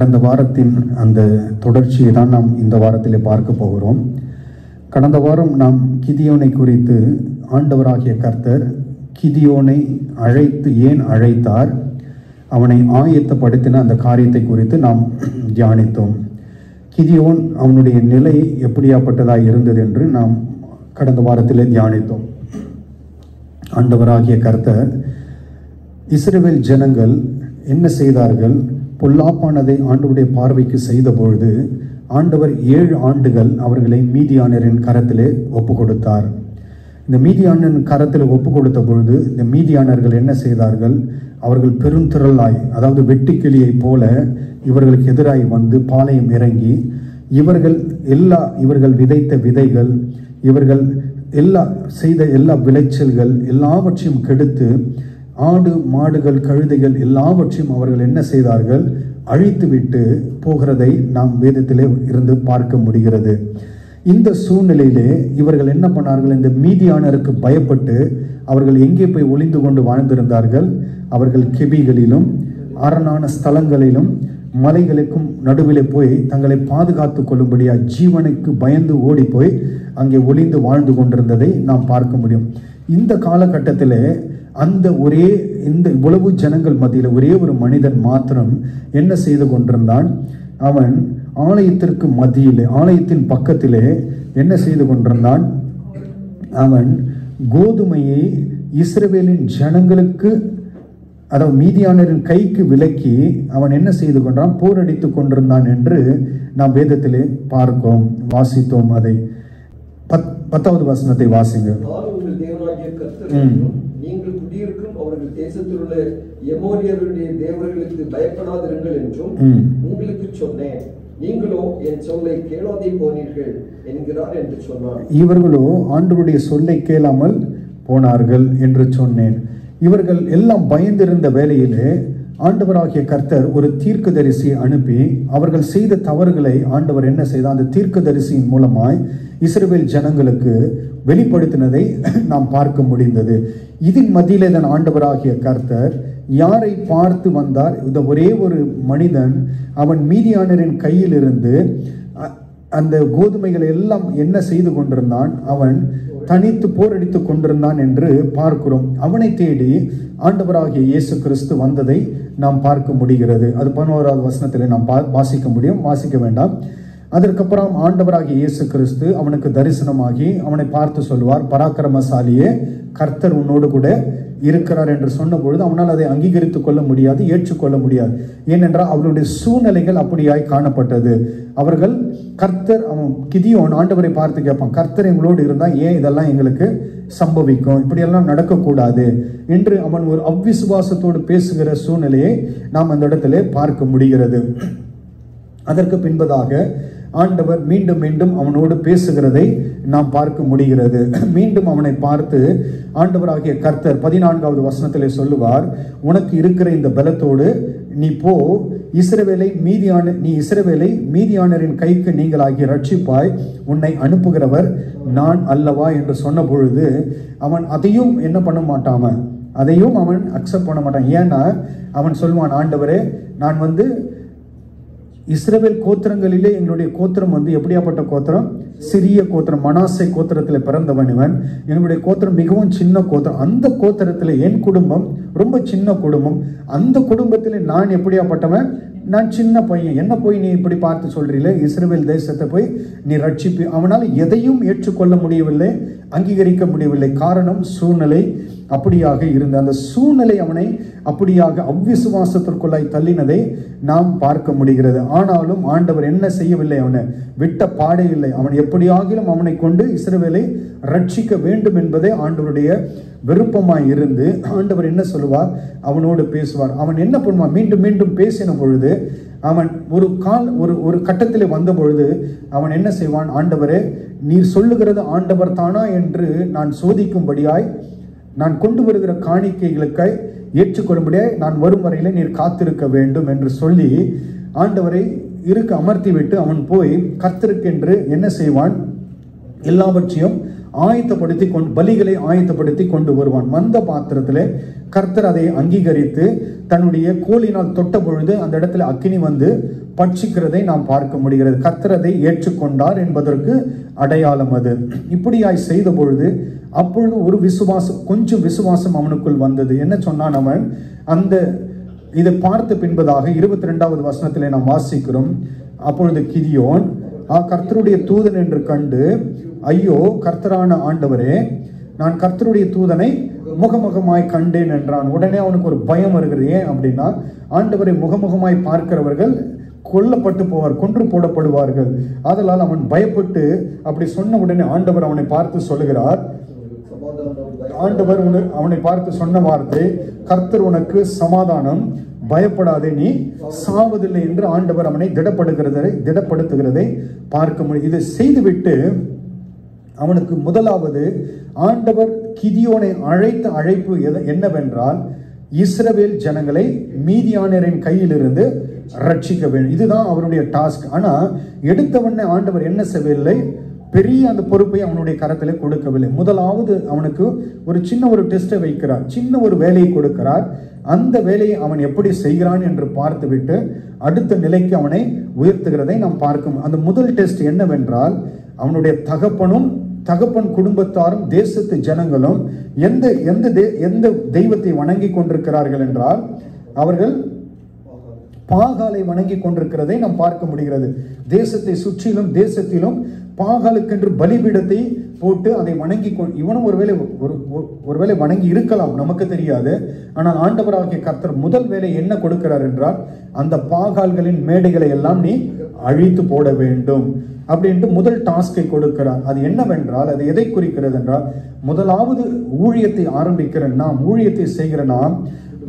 கடந்த வாரத்தின் அந்த தொடர்ச்சியை தான் நாம் இந்த வாரத்திலே பார்க்க போகிறோம். கடந்த வாரம் நாம் கிதியோனை குறித்து ஆண்டவராகிய கர்த்தர் கிதியோனை ஏன் அழைத்தார், அவனை ஆயத்தப்படுத்தின அந்த காரியத்தை குறித்து நாம் தியானித்தோம். கிதியோன் அவனுடைய நிலை எப்படியாப்பட்டதாக இருந்தது என்று நாம் கடந்த வாரத்திலே தியானித்தோம். ஆண்டவராகிய கர்த்தர் இஸ்ரவேல் ஜனங்கள் என்ன செய்தார்கள், பொல்லாப்பானதை ஆண்டவருடைய பார்வைக்கு செய்த பொழுது ஆண்டவர் 7 ஆண்டுகள் அவர்களை மீதியானரின் கரத்திலே ஒப்பு கொடுத்தார். இந்த மீதியானரின் கரத்தில் ஒப்பு கொடுத்த பொழுது இந்த மீதியானர்கள் என்ன செய்தார்கள், அவர்கள் பெருந்திரளாய், அதாவது வெட்டுக்கிளியை போல இவர்களுக்கு எதிராய் வந்து பாளையம் இறங்கி இவர்கள் விதைத்த விதைகள், இவர்கள் செய்த எல்லா விளைச்சல்கள் எல்லாவற்றையும் கெடுத்து ஆடு மாடுகள் கழுதைகள் எல்லாவற்றையும் அவர்கள் என்ன செய்தார்கள், அழித்துவிட்டு போகிறதை நாம் வேதத்திலே இருந்து பார்க்க முடிகிறது. இந்த சூழ்நிலையிலே இவர்கள் என்ன பண்ணார்கள், இந்த மீதியானருக்கு பயப்பட்டு அவர்கள் எங்கே போய் ஒளிந்து கொண்டு வாழ்ந்திருந்தார்கள், அவர்கள் கெபிகளிலும் அரணான ஸ்தலங்களிலும் மலைகளுக்கும் நடுவிலே போய் தங்களை பாதுகாத்து கொள்ளும்படியா ஜீவனுக்கு பயந்து ஓடி போய் அங்கே ஒளிந்து வாழ்ந்து கொண்டிருந்ததை நாம் பார்க்க முடியும். இந்த காலகட்டத்திலே இந்த இவ்வளவு ஜனங்கள் மத்தியில் ஒரே ஒரு மனிதன் மாத்திரம் என்ன செய்து கொண்டிருந்தான், அவன் ஆலயத்திற்கு மத்தியிலே, ஆலயத்தின் பக்கத்திலே என்ன செய்து கொண்டிருந்தான், அவன் கோதுமையை இஸ்ரவேலின் ஜனங்களுக்கு, அதாவது மீதியானரின் கைக்கு விலக்கி அவன் என்ன செய்து கொண்டான், போரடித்து கொண்டிருந்தான் என்று நாம் வேதத்திலே பார்க்கிறோம், வாசித்தோம். அதை 10வது வசனத்தை வாசிங்க. நீங்கள் குடியிருக்கும் அவர்கள் தேசத்தில் உள்ள எமோரியருடைய தேவர்களுக்கு பயப்படாதிருங்கள் என்றும் உங்களுக்கு சொன்னேன், நீங்களோ என் சொல்லை கேளாதே போனீர்கள் என்கிறார் என்று சொன்னார். இவர்களோ ஆண்டவருடைய சொல்லை கேளாமல் போனார்கள் என்று சொன்னேன். இவர்கள் எல்லாம் பயந்திருந்த வேளையிலே ஆண்டவராகிய கர்த்தர் ஒரு தீர்க்கதரிசியை அனுப்பி அவர்கள் செய்த தவறுகளை ஆண்டவர் என்ன செய்தார், அந்த தீர்க்கதரிசியின் மூலமாய் இஸ்ரவேல் ஜனங்களுக்கு வெளிப்படுத்தினதை நாம் பார்க்க முடிந்தது. இதன் மத்தியிலே தான் ஆண்டவராகிய கர்த்தர் யாரை பார்த்து வந்தார், இந்த ஒரே ஒரு மனிதன் அவன் மீதியானரின் கையில் இருந்து அந்த கோதுமைகளை எல்லாம் என்ன செய்து கொண்டிருந்தான், அவன் தனித்து போரடித்து கொண்டிருந்தான் என்று பார்க்கிறோம். அவனை தேடி ஆண்டவராகிய இயேசு கிறிஸ்து வந்ததை நாம் பார்க்க முடிகிறது. அது 11வது வசனத்தில் நாம் வாசிக்க முடியும், வாசிக்க வேண்டாம். அதற்கப்புறம் ஆண்டவராகிய இயேசு கிறிஸ்து அவனுக்கு தரிசனமாகி அவனை பார்த்து சொல்வார், பராக்கிரமசாலியே, கர்த்தர் உன்னோடு கூட இருக்கிறார் என்று சொன்ன பொழுது அவனால் அதை அங்கீகரித்துக் கொள்ள முடியாது, ஏற்றுக்கொள்ள முடியாது. ஏனென்றால் அவர்களுடைய சூழ்நிலைகள் அப்படியாய் காணப்பட்டது. அவர்கள் அவன் கிதியோன் ஆண்டவரை பார்த்து கேட்பான், கர்த்தர் எங்களோடு இருந்தால் ஏன் இதெல்லாம் எங்களுக்கு சம்பவிக்கும், இப்படியெல்லாம் நடக்கக்கூடாது என்று அவன் ஒரு அவ்விசுவாசத்தோடு பேசுகிற சூழ்நிலையை நாம் அந்த இடத்துல பார்க்க முடிகிறது. அதற்கு பின்பதாக ஆண்டவர் மீண்டும் மீண்டும் அவனோடு பேசுகிறதை நாம் பார்க்க முடிகிறது. மீண்டும் அவனை பார்த்து ஆண்டவராகிய கர்த்தர் 14வது வசனத்திலே சொல்லுவார், உனக்கு இருக்கிற இந்த பலத்தோடு நீ போ, இஸ்ரவேலை மீதியானரின் கைக்கு நீங்களாகி ரட்சிப்பாய், உன்னை அனுப்புகிறவர் நான் அல்லவா என்று சொன்ன பொழுது அவன் அதையும் என்ன பண்ண மாட்டான், அதையும் அவன் அக்செப்ட் பண்ண மாட்டான். ஏன்னா அவன் சொல்வான், ஆண்டவரே, நான் இஸ்ரவேல் கோத்திரங்களிலே எங்களுடைய கோத்திரம் எப்படியாப்பட்ட கோத்திரம், சிறிய கோத்திரம், மனாசே கோத்திரத்தில் பிறந்தவன் இவன். எங்களுடைய கோத்திரம் மிகவும் சின்ன கோத்திரம். அந்த கோத்திரத்தில் என் குடும்பம் ரொம்ப சின்ன குடும்பம். அந்த குடும்பத்தில் நான் எப்படியாப்பட்டவன், நான் சின்ன பையன். என்ன போய் நீ இப்படி பார்த்து சொல்றீங்களே, இஸ்ரவேல் தேசத்தை போய் நீ ரட்சிப்பு. அவனால் எதையும் ஏற்றுக்கொள்ள முடியவில்லை, அங்கீகரிக்க முடியவில்லை. காரணம், சூழ்நிலை அப்படியாக இருந்த அந்த சூழ்நிலை அவனை அப்படியாக அவ்விசுவாசத்திற்குள்ளாய் தள்ளினதை நாம் பார்க்க முடிகிறது. ஆனாலும் ஆண்டவர் என்ன செய்யவில்லை, அவனை விட்ட பாடே இல்லை. அவன் எப்படியாகிலும் அவனை கொண்டு இஸ்ரவேலை ரட்சிக்க வேண்டும் என்பதே ஆண்டவருடைய விருப்பமாய் இருந்து ஆண்டவர் என்ன சொல்லுவார், அவனோடு பேசுவார். அவன் என்ன பண்ணுவான், மீண்டும் மீண்டும் பேசின பொழுது அவன் ஒரு கட்டத்திலே வந்த பொழுது அவன் என்ன செய்வான், ஆண்டவரே, நீர் சொல்லுகிறது ஆண்டவர் தானா என்று நான் சோதிக்கும்படியாய், நான் கொண்டு வருகிற காணிக்கைகளுக்கு ஏற்றுக்கொள்ளும்படியாய் நான் வரும் வரையில நீர் காத்திருக்க வேண்டும் என்று சொல்லி ஆண்டவரை அமர்த்தி விட்டு அவன் போய் கர்த்தருக்கென்று என்ன செய்வான், எல்லாவற்றையும் ஆயத்தப்படுத்தி பலிகளை ஆயத்தப்படுத்தி கொண்டு வருவான். மந்த பாத்திரத்திலே கர்த்தர் அதை அங்கீகரித்து தன்னுடைய கோலினால் தொட்ட பொழுது அந்த இடத்துல அக்கினி வந்து பட்சிக்கிறதை நாம் பார்க்க முடிகிறது. கர்த்தர் அதை ஏற்றுக்கொண்டார் என்பதற்கு அடையாளம் அது. இப்படியாய் செய்த பொழுது அப்பொழுது ஒரு விசுவாசம், கொஞ்சம் விசுவாசம் அவனுக்குள் வந்தது. என்ன சொன்னான் அவன்? அந்த இதை பார்த்த பின்பதாக 22வது வசனத்திலே நாம் வாசிக்கிறோம். அப்பொழுது கிதியோன் கர்த்தருடைய தூதன் என்று கண்டு, ஐயோ கர்த்தரான ஆண்டவரே, நான் கர்த்தருடைய தூதனை முகமுகமாய் கண்டேன் என்றான். உடனே அவனுக்கு ஒரு பயம் வருகிறது. ஏன் அப்படின்னா, ஆண்டவரை முகமுகமாய் பார்க்கிறவர்கள் கொல்லப்பட்டு போவார், கொன்று போடப்படுவார்கள். ஆதலால் அவன் பயப்பட்டு அப்படி சொன்ன உடனே ஆண்டவர் அவனை பார்த்து சொல்லுகிறார், ஆண்டவர் அவனை பார்த்து சொன்ன வார்த்தை, கர்த்தர் உனக்கு சமாதானம், பயப்படாதே, நீ சாவதில்லை என்று ஆண்டவர் அவனை திடப்படுத்துகிறதை பார்க்க முடியும். இதை செய்துவிட்டு அவனுக்கு முதலாவது ஆண்டவர் கிதியோனை அழைத்த அழைப்பு என்னவென்றால், இஸ்ரவேல் ஜனங்களை மீதியானரின் கையிலிருந்து ரட்சிக்க வேண்டும். இதுதான் அவருடைய டாஸ்க். ஆனா எடுத்தவண்ணே ஆண்டவர் என்ன செய்யவில்லை, பெரிய அந்த பொறுப்பை அவனுடைய கரத்தில் கொடுக்கவில்லை. முதலாவது அவனுக்கு ஒரு சின்ன ஒரு டெஸ்ட்டை வைக்கிறார், சின்ன ஒரு வேலையை கொடுக்கிறார். அந்த வேலையை அவன் எப்படி செய்கிறான் என்று பார்த்துவிட்டு அடுத்த நிலைக்கு அவனை உயர்த்துகிறதை நாம் பார்க்கும். அந்த முதல் டெஸ்ட் என்னவென்றால், அவனுடைய தகப்பன் குடும்பத்தாரும் தேசத்து ஜனங்களும் எந்த தெய்வத்தை வணங்கி கொண்டிருக்கிறார்கள் என்றால், அவர்கள் பாகாலை வணங்கி கொண்டிருக்கிறதை நாம் பார்க்க முடிகிறது. தேசத்தை சுற்றிலும் தேசத்திலும் பாகாலுக்கென்று பலிபீடத்தை போட்டு அதை வணங்கி இவனும் ஒருவேளை வணங்கி இருக்கலாம், நமக்கு தெரியாது. ஆனால் ஆண்டவராகிய கர்த்தர் முதல் வேலை என்ன கொடுக்கிறார் என்றால், அந்த பாகால்களின் மேடைகளை எல்லாம் நீ அழித்து போட வேண்டும் அப்படின்ட்டு முதல் டாஸ்கை கொடுக்கிறார். அது என்னவென்றால், அது எதை குறிக்கிறது என்றால், முதலாவது ஊழியத்தை ஆரம்பிக்கிற நாம், ஊழியத்தை செய்கிற நாம்,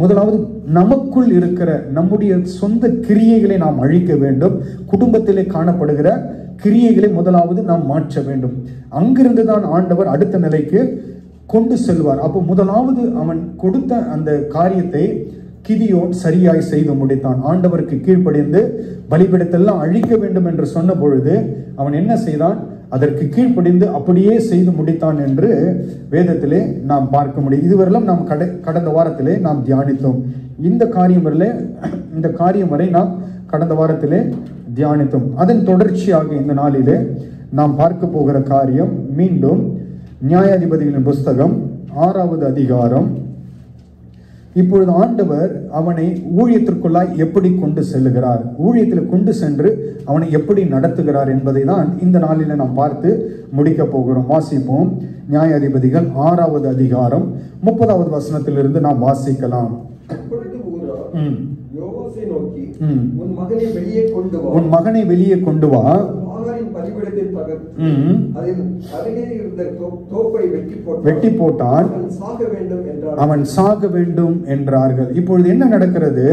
முதலாவது நமக்குள் இருக்கிற நம்முடைய சொந்த கிரியைகளை நாம் அழிக்க வேண்டும். குடும்பத்திலே காணப்படுகிற கிரியைகளை முதலாவது நாம் மாற்ற வேண்டும். அங்கிருந்து தான் ஆண்டவர் அடுத்த நிலைக்கு கொண்டு செல்வார். அப்போ முதலாவது அவன் கொடுத்த அந்த காரியத்தை கிதியோன் சரியாய் செய்து முடித்தான். ஆண்டவருக்கு கீழ்ப்படிந்து பலிபீடத்தெல்லாம் அழிக்க வேண்டும் என்று சொன்ன பொழுது அவன் என்ன செய்தான்? அதற்கு கீழ்ப்படிந்து அப்படியே செய்து முடித்தான் என்று வேதத்திலே நாம் பார்க்க முடியும். இதுவரையிலும் நாம் கடந்த வாரத்திலே நாம் தியானித்தோம். இந்த காரியம் வரை நாம் கடந்த வாரத்திலே தியானித்தோம். அதன் தொடர்ச்சியாக இந்த நாளிலே நாம் பார்க்க போகிற காரியம் மீண்டும் நியாயாதிபதிகளின் புஸ்தகம் 6வது அதிகாரம். இப்பொழுது ஆண்டவர் அவனை ஊழியத்திற்குள்ளாய் எப்படி கொண்டு செல்லுகிறார், ஊழியத்தில் கொண்டு சென்று அவனை எப்படி நடத்துகிறார் என்பதை தான் இந்த நாளில் நாம் பார்த்து முடிக்க போகிறோம். வாசிப்போம். நியாயாதிபதிகள் 6வது அதிகாரம் 30வது வசனத்திலிருந்து நாம் வாசிக்கலாம். உன் மகனை வெளியே கொண்டு வா, வெட்டி போட்டான், அவன் சாக வேண்டும் என்றார்கள். இப்பொழுது என்ன நடக்கிறது?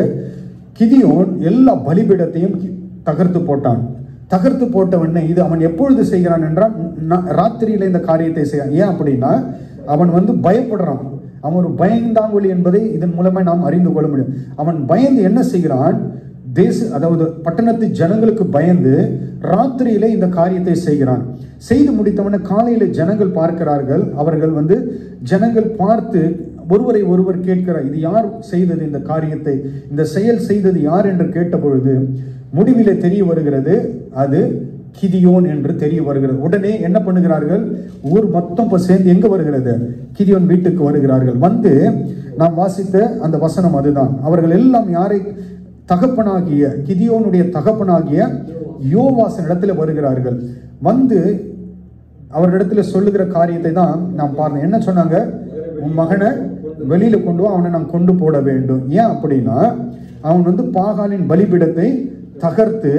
கிதியோன் எல்லா பலிபீடத்தையும் தகர்த்து போட்டான். தகர்த்து போட்டவனே இது அவன் எப்பொழுது செய்கிறான் என்றால், ராத்திரியில இந்த காரியத்தை செய்யறான். ஏன் அப்படின்னா, அவன் பயப்படுறான். அவன் ஒரு பயந்தாங்கொலி என்பதை இதன் மூலமா நாம் அறிந்து கொள்ள முடியும். அவன் பயந்து என்ன செய்கிறான்? அதாவது பட்டணத்து ஜனங்களுக்கு பயந்து ராத்திரியில இந்த காரியத்தை செய்கிறான். செய்து முடித்தவன காலையில ஜனங்கள் பார்க்கிறார்கள். அவர்கள் ஜனங்கள் பார்த்து ஒருவரை ஒருவர் கேட்கிறார், இது யார் செய்தது இந்த காரியத்தை, இந்த செயல் செய்தது யார் என்று கேட்ட பொழுது முடிவிலே தெரிய வருகிறது, அது கிதியோன் என்று தெரிய வருகிறது. உடனே என்ன பண்ணுகிறார்கள்? ஊர் மொத்தம் சேர்ந்து எங்க வருகிறது? கிதியோன் வீட்டுக்கு வருகிறார்கள். நாம் வாசித்த அந்த வசனம் அதுதான். அவர்கள் எல்லாம் யாரை? தகப்பனாகிய கிதியோனுடைய தகப்பனாகிய யோவாசின் இடத்துல வருகிறார்கள். அவரிடத்துல சொல்லுகிற காரியத்தை தான் நாம் பார்த்தோம். என்ன சொன்னாங்க? உன் மகனை வெளியில கொண்டு வா, அவனை நாம் கொண்டு போட வேண்டும். ஏன் அப்படின்னா, அவன் பாகாலின் பலிபீடத்தை தகர்த்து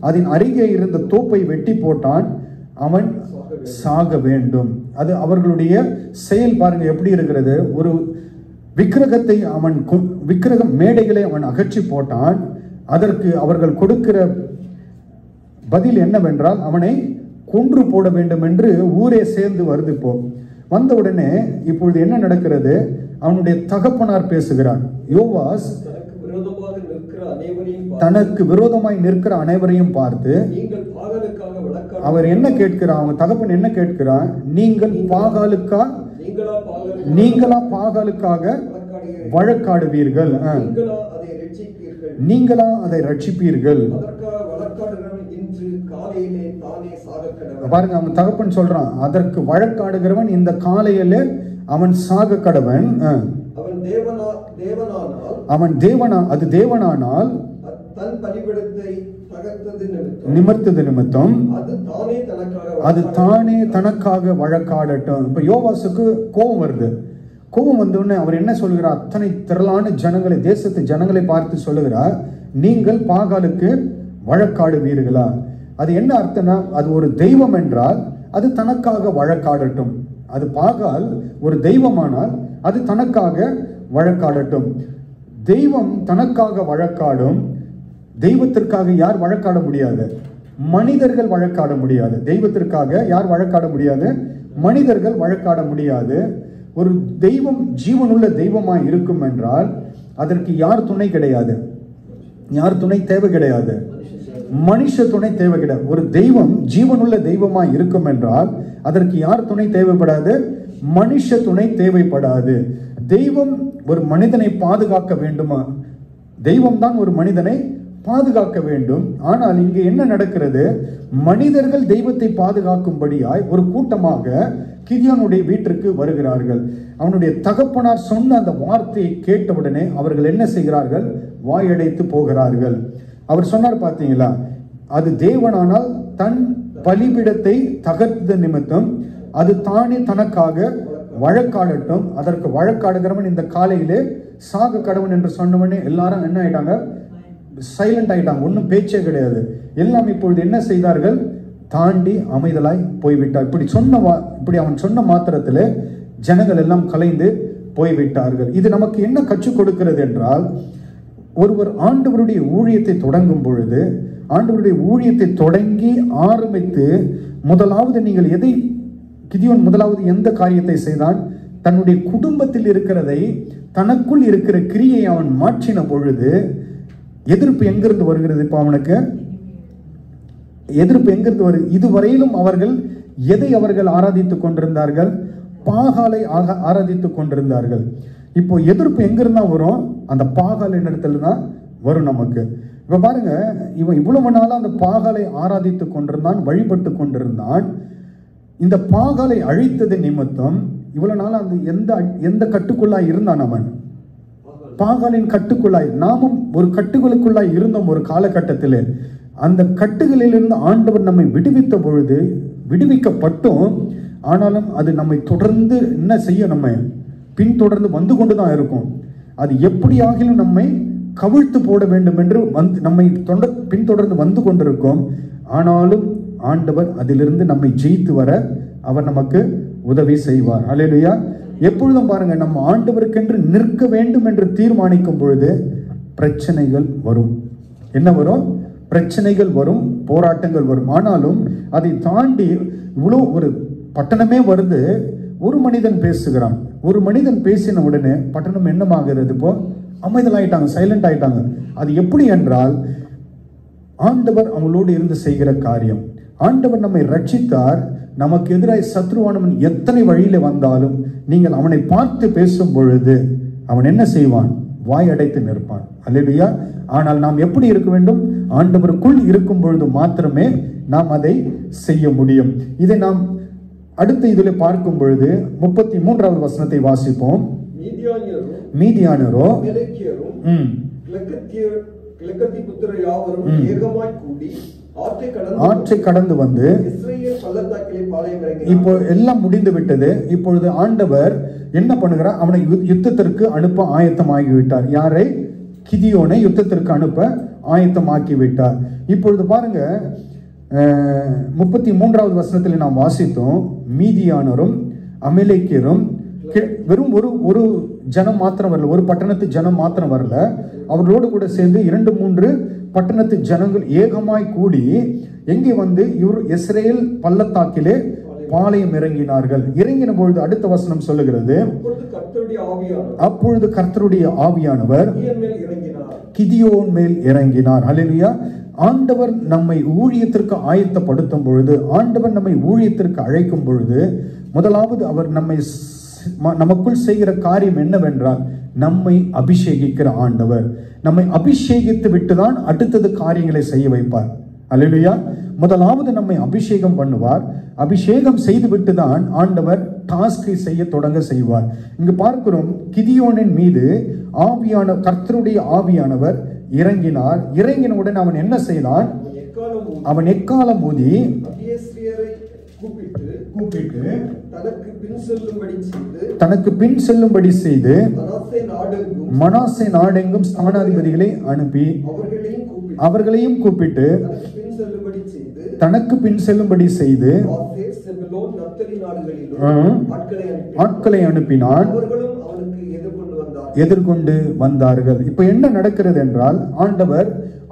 அதன் அருகே இருந்த தோப்பை வெட்டி போட்டான், அவன் சாக வேண்டும். அது அவர்களுடைய செயல். பாருங்க எப்படி இருக்கிறது. ஒரு விக்கிரகத்தை விக்கிரகம் மேடைகளை அவன் அகற்றி போட்டான். அதற்கு அவர்கள் கொடுக்கிற பதில் என்னவென்றால், அவனை கொன்று போட வேண்டும் என்று ஊரே சேர்ந்து வருது. வந்த உடனே இப்பொழுது என்ன நடக்கிறது? அவனுடைய தகப்பனார் பேசுகிறார். யோவாஸ் தனக்கு விரோதமாய் நிற்கிற அனைவரையும் பார்த்து, அவர் என்ன கேட்கிறார்? அவங்க தகப்பன் என்ன கேட்கிறார்? நீங்கள் நீங்களா பாகாலுக்காக வழக்காடுவீர்கள், நீங்களா அதை ரட்சிப்பீர்கள். பாருங்க, அவன் தகப்பன் சொல்றான், அதற்கு வழக்காடுகிறவன் இந்த காலையிலே அவன் சாக கடவன். அவன் தேவனானால் நிமிர்த்தது நிமித்தம் அது தானே தனக்காக வழக்காடட்டும். இப்ப யோவாசுக்கு கோபம் வருது. கோபம் வந்தோடனே அவர் என்ன சொல்கிறார்? அத்தனை திரளான ஜனங்களை, தேசத்து ஜனங்களை பார்த்து சொல்லுகிறார், நீங்கள் பாகாலுக்கு வழக்காடுவீர்களா? அது என்ன அர்த்தம்னா, அது ஒரு தெய்வம் என்றால் அது தனக்காக வழக்காடட்டும். அது பாகால் ஒரு தெய்வமானால் அது தனக்காக வழக்காடட்டும். தெய்வம் தனக்காக வழக்காடும். தெய்வத்திற்காக யார் வழக்காட முடியாது? மனிதர்கள் வழக்காட முடியாது. தெய்வத்திற்காக யார் வழக்காட முடியாது? மனிதர்கள் வழக்காட முடியாது. ஒரு தெய்வம் ஜீவனுள்ள தெய்வமாய் இருக்கும் என்றால் அதற்கு யார் துணை கிடையாது? யார் துணை தேவை கிடையாது? மனுஷ துணை தேவை கிடையாது. ஒரு தெய்வம் ஜீவனுள்ள தெய்வமாய் இருக்கும் என்றால் அதற்கு யார் துணை தேவைப்படாது? மனுஷ துணை தேவைப்படாது. தெய்வம் ஒரு மனிதனை பாதுகாக்க வேண்டுமா? தெய்வம் தான் ஒரு மனிதனை பாதுகாக்க வேண்டும். ஆனால் இங்கே என்ன நடக்கிறது? மனிதர்கள் தெய்வத்தை பாதுகாக்கும்படியாய் ஒரு கூட்டமாக கிதியோனுடைய வீட்டிற்கு வருகிறார்கள். அவனுடைய தகப்பனார் சொன்ன அந்த வார்த்தையை கேட்டவுடனே அவர்கள் என்ன செய்கிறார்கள்? வாயடைத்து போகிறார்கள். அவர் சொன்னார் பார்த்தீங்களா, அது தேவனானால் தன் பலிபீடத்தை தகர்த்த நிமித்தம் அது தானே தனக்காக வழக்காடட்டும். அதற்கு வழக்காடுகிறவன் இந்த காலையிலே சாக கடவன் என்று சொன்னவனே எல்லாரும் என்ன ஆயிட்டாங்க? சைலண்ட் ஆயிட்டாங்க. ஒன்றும் பேச்சே கிடையாது. எல்லாம் இப்பொழுது என்ன செய்தார்கள்? தாண்டி அமைதலாய் போய்விட்டார். இப்படி அவன் சொன்ன மாத்திரத்தில் ஜனங்கள் எல்லாம் கலைந்து போய்விட்டார்கள். இது நமக்கு என்ன கற்றுக் கொடுக்கிறது என்றால், ஒருவர் ஆண்டவருடைய ஊழியத்தை தொடங்கும் பொழுது, ஆண்டவருடைய ஊழியத்தை தொடங்கி ஆரம்பித்து முதலாவது நீங்கள் எதை, கிதியோன் முதலாவது எந்த காரியத்தை செய்தான்? தன்னுடைய குடும்பத்தில் இருக்கிறதை, தனக்குள் இருக்கிற கிரியை அவன் மாற்றின பொழுது எதிர்ப்பு எங்கிருந்து வருகிறது? இப்போ அவனுக்கு எதிர்ப்பு எங்கிருந்து வருது? இதுவரையிலும் அவர்கள் எதை அவர்கள் ஆராதித்துக் கொண்டிருந்தார்கள்? பாகாலை ஆராதித்துக் கொண்டிருந்தார்கள். இப்போ எதிர்ப்பு எங்கிருந்தா வரும்? அந்த பாகாலின் இடத்துல தான் வரும் நமக்கு. இப்ப பாருங்க, இவன் இவ்வளவு நாளா அந்த பாகாலை ஆராதித்துக் கொண்டிருந்தான், வழிபட்டு கொண்டிருந்தான். இந்த பாகாலை அழித்தது நிமித்தம் இவ்வளவு நாள் அந்த எந்த கட்டுக்குள்ளாய் இருந்தான் அவன்? பாகாலின் கட்டுக்குள்ளாய். நாமும் ஒரு கட்டுகளுக்குள்ளாய் இருந்தோம் ஒரு காலகட்டத்தில். அந்த கட்டுகளிலிருந்து ஆண்டவர் நம்மை விடுவித்த பொழுது விடுவிக்கப்பட்டோம். ஆனாலும் அது நம்மை தொடர்ந்து என்ன செய்ய, நம்ம பின்தொடர்ந்து வந்து கொண்டுதான் இருக்கும். அது எப்படியாகிலும் நம்மை கவிழ்த்து போட வேண்டும் என்று நம்மை பின்தொடர்ந்து வந்து கொண்டிருக்கும். ஆனாலும் ஆண்டவர் அதிலிருந்து நம்மை ஜெயித்து வர அவர் நமக்கு உதவி செய்வார். அல்லேலூயா. எப்பொழுதும் பாருங்க, நம்ம ஆண்டவருக்கென்று நிற்க வேண்டும் என்று தீர்மானிக்கும் பொழுது பிரச்சனைகள் வரும். என்ன வரும்? பிரச்சனைகள் வரும், போராட்டங்கள் வரும். ஆனாலும் அதை தாண்டி இவ்வளோ ஒரு பட்டணமே வருது, ஒரு மனிதன் பேசுகிறான். ஒரு மனிதன் பேசின உடனே பட்டணம் என்னமாகிறது? இப்போ அமைதலாயிட்டாங்க, சைலண்ட் ஆயிட்டாங்க. அது எப்படி என்றால், ஆண்டவர் அவங்களோடு இருந்து செய்கிற காரியம். ஆண்டவர் நம்மை ரட்சித்தார். நமக்கு எதிராக சத்ருவானவன் எத்தனை வழியில வந்தாலும் நீங்கள் அவனை பார்த்து பேசும் பொழுது அவன் என்ன செய்வான்? வாய் அடைத்து நிற்பான். அல்லேலூயா. ஆனால் நாம் எப்படி இருக்க வேண்டும்? ஆண்டவருக்குள் இருக்கும் பொழுது மாத்திரமே நாம் அதை செய்ய முடியும். இதை நாம் அடுத்த இதில் பார்க்கும் பொழுது 33வது வசனத்தை வாசிப்போம். மீதியானரோ ஆற்றை கடந்து வந்து, இப்போ எல்லாம் முடிந்து விட்டது. இப்பொழுது ஆண்டவர் என்ன பண்ணுகிறார்? அவனை யுத்தத்திற்கு அனுப்ப ஆயத்தமாகிவிட்டார். யாரை? கிதியோனை யுத்தத்திற்கு அனுப்ப ஆயத்தமாக்கி விட்டார். இப்பொழுது பாருங்க, 33வது வசனத்தில் நாம் வாசித்தோம், மீதியானரும் அமலேக்கியரும் வெறும் ஒரு ஜனம் மாத்திரம் வரல, ஒரு பட்டணத்து ஜனம் மாத்திரம் வரல, அவர்களோடு கூட சேர்ந்து 2-3 பட்டணத்து ஜனங்கள் ஏகமாய் கூடி எங்கே வந்து இவர் இஸ்ரேல் பள்ளத்தாக்கிலே பாளையம் இறங்கினார்கள். இறங்கின பொழுது அடுத்த வசனம் சொல்லுகிறது, அப்பொழுது கர்த்தருடைய ஆவியானவர் கிதியோன் மேல் இறங்கினார். அல்லேலூயா. ஆண்டவர் நம்மை ஊழியத்திற்கு ஆயத்தப்படுத்தும் பொழுது, ஆண்டவர் நம்மை ஊழியத்திற்கு அழைக்கும் பொழுது, முதலாவது அவர் நமக்குள் செய்கிற காரியம் என்னவென்றால், நம்மை அபிஷேகிக்கிற ஆண்டவர். நம்மை அபிஷேகித்து விட்டுதான் அடுத்தது காரியங்களை செய்ய வைப்பார். அல்லேலூயா. முதலாவது நம்மை அபிஷேகம் பண்ணுவார். அபிஷேகம் செய்து விட்டுதான் ஆண்டவர் டாஸ்கை செய்ய தொடங்க செய்வார். இங்கு பார்க்கிறோம், கிதியோனின் மீது கர்த்தருடைய ஆவியானவர் இறங்கினார். இறங்கினவுடன் அவன் என்ன செய்தான்? அவன் எக்காலம் ஊதி கூப்பிட்டு தனக்கு பின் செல்லும்படி செய்து மனாசே நாடெங்கும் ஸ்தானாதிபதிகளை அனுப்பி அவர்களையும் கூப்பிட்டு தனக்கு பின் செல்லும்படி செய்து ஆட்களை அனுப்பினான். எதிர்கொண்டு வந்தார்கள். இப்ப என்ன நடக்கிறது என்றால், ஆண்டவர்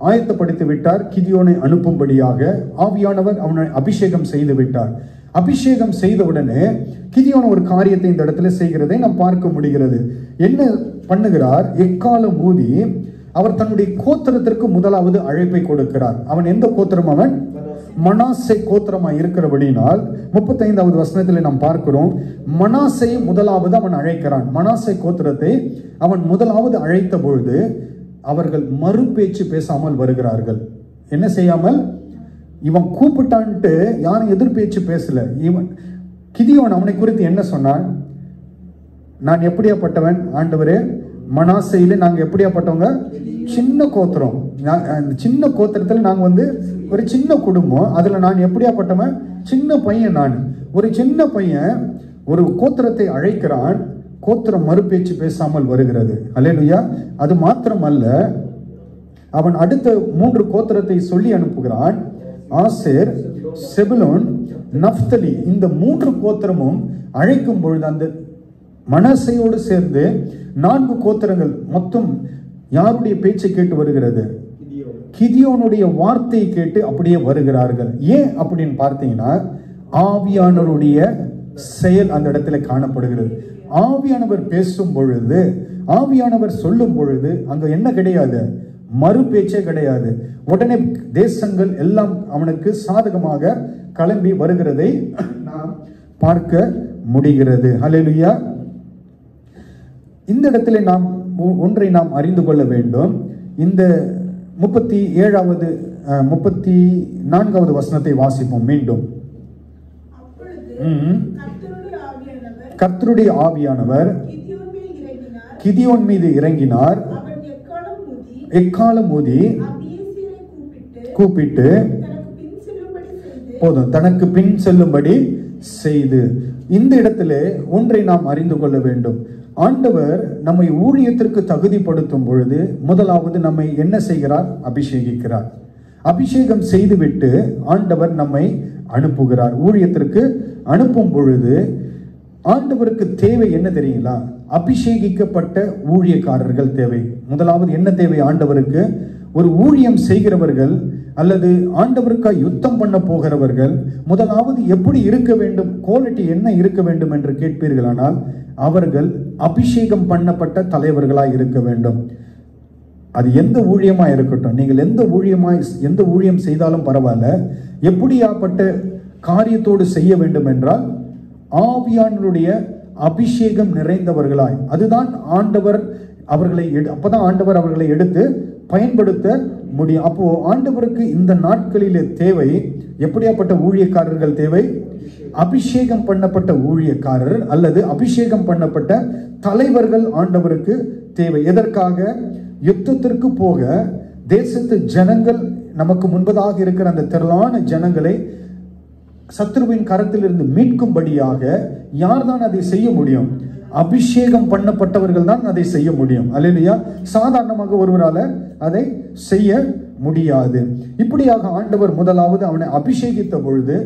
ஆயத்தப்படுத்தி விட்டார் கிதியோனை அனுப்பும்படியாக. ஆவியானவர் அவனை அபிஷேகம் செய்து விட்டார். அபிஷேகம் செய்தவுடனே கிதியோன் ஒரு காரியத்தை இந்த இடத்துல செய்கிறதை நாம் பார்க்க முடிகிறது. என்ன பண்ணுகிறார்? எக்காலம் ஊதி அவர் தன்னுடைய கோத்திரத்திற்கு முதலாவது அழைப்பை கொடுக்கிறார். அவன் எந்த கோத்திரம்? அவன் மனாசே கோத்திரமா இருக்கிறபடினால் 35வது வசனத்தில் நாம் பார்க்கிறோம், மனாசை முதலாவது அவன் அழைக்கிறான். மனாசே கோத்திரத்தை அவன் முதலாவது அழைத்த பொழுது அவர்கள் மறுபேச்சு பேசாமல் வருகிறார்கள். என்ன செய்யாமல்? இவன் கூப்பிட்டான்ட்டு யாரும் எதிர்பேச்சு பேசல. கிதியோன் அவனை குறித்து என்ன சொன்னான்? நான் எப்படியாப்பட்டவன் ஆண்டவரே? மனாசையில நாங்க எப்படியாப்பட்டவங்க? சின்ன கோத்திரம். சின்ன கோத்திரத்துல நாங்க ஒரு சின்ன குடும்பம். அதுல நான் எப்படியாப்பட்டவன்? சின்ன பையன். நான் ஒரு சின்ன பையன் ஒரு கோத்திரத்தை அழைக்கிறான். கோத்திரம் மறுபேச்சு பேசாமல் வருகிறது. அல்லேலூயா. அது மாத்திரமல்ல, அவன் அடுத்த 3 கோத்திரத்தை சொல்லி அனுப்புகிறான். ஆசேர், செபுலோன், நப்தலி. இந்த 3 கோத்திரமும் அழைக்கும் பொழுது அந்த மனாசையோடு சேர்ந்து 4 கோத்திரங்கள் மொத்தம் யாருடைய பேச்சை கேட்டு வருகிறது? கிதியோனுடைய வார்த்தையை கேட்டு அப்படியே வருகிறார்கள். ஏன் அப்படின்னு பார்த்தீங்கன்னா, ஆவியானவருடைய செயல் அந்த இடத்துல காணப்படுகிறது. ஆவியானவர் பேசும் பொழுது, ஆவியானவர் சொல்லும் பொழுது அங்க என்ன கிடையாது? மறு பேச்சே கிடையாது. உடனே தேசங்கள் எல்லாம் அவனுக்கு சாதகமாக கிளம்பி வருகிறதை நாம் பார்க்க முடிகிறது. ஹல்லேலூயா. இந்த இடத்துல நாம் ஒன்றை நாம் அறிந்து கொள்ள வேண்டும். இந்த 34வது வசனத்தை வாசிப்போம் மீண்டும். கர்த்தருடைய ஆவியானவர் கிதியோன் மீது இறங்கினார். எக்காலம் ஊதி கூப்பிட்டு போதும் தனக்கு பின் செல்லும்படி செய்து. இந்த இடத்துல ஒன்றை நாம் அறிந்து கொள்ள வேண்டும். ஆண்டவர் நம்மை ஊழியத்திற்கு தகுதிப்படுத்தும் பொழுது முதலாவது நம்மை என்ன செய்கிறார்? அபிஷேகிக்கிறார். அபிஷேகம் செய்துவிட்டு ஆண்டவர் நம்மை அனுப்புகிறார். ஊழியத்திற்கு அனுப்பும் பொழுது ஆண்டவருக்கு தேவை என்ன தெரியுங்களா? அபிஷேகிக்கப்பட்ட ஊழியக்காரர்கள் தேவை. முதலாவது என்ன தேவை ஆண்டவருக்கு? ஒரு ஊழியம் செய்கிறவர்கள் அல்லது ஆண்டவருக்காக யுத்தம் பண்ண போகிறவர்கள் முதலாவது எப்படி இருக்க வேண்டும், குவாலிட்டி என்ன இருக்க வேண்டும் என்று கேட்பீர்களானால், அவர்கள் அபிஷேகம் பண்ணப்பட்ட தலைவர்களாய் இருக்க வேண்டும். அது எந்த ஊழியமா இருக்கட்டும், நீங்கள் எந்த ஊழியம் செய்தாலும் பரவாயில்ல, எப்படியாப்பட்ட காரியத்தோடு செய்ய வேண்டும் என்றால் ஆவியானவருடைய அபிஷேகம் நிறைந்தவர்களாய். அதுதான் ஆண்டவர் அவர்களை எடுத்து பயன்படுத்த முடியும். அப்போ ஆண்டவருக்கு இந்த நாட்களிலே தேவை எப்படியாப்பட்ட ஊழியக்காரர்கள் தேவை? அபிஷேகம் பண்ணப்பட்ட ஊழியக்காரர் அல்லது அபிஷேகம் பண்ணப்பட்ட தலைவர்கள் ஆண்டவருக்கு தேவை. எதற்காக? யுத்தத்திற்கு போக தேசத்து ஜனங்கள், நமக்கு முன்பதாக இருக்கிற அந்த திரளான ஜனங்களை சத்ருவின் கரத்தில் இருந்து மீட்கும்படியாக யார்தான் அதை செய்ய முடியும்? அபிஷேகம் பண்ணப்பட்டவர்கள் தான் அதை செய்ய முடியும். அல்லேலூயா. சாதாரணமாக ஒருவரால அதை செய்ய முடியாது. இப்படியாக ஆண்டவர் முதலாவது அவனை அபிஷேகித்த பொழுது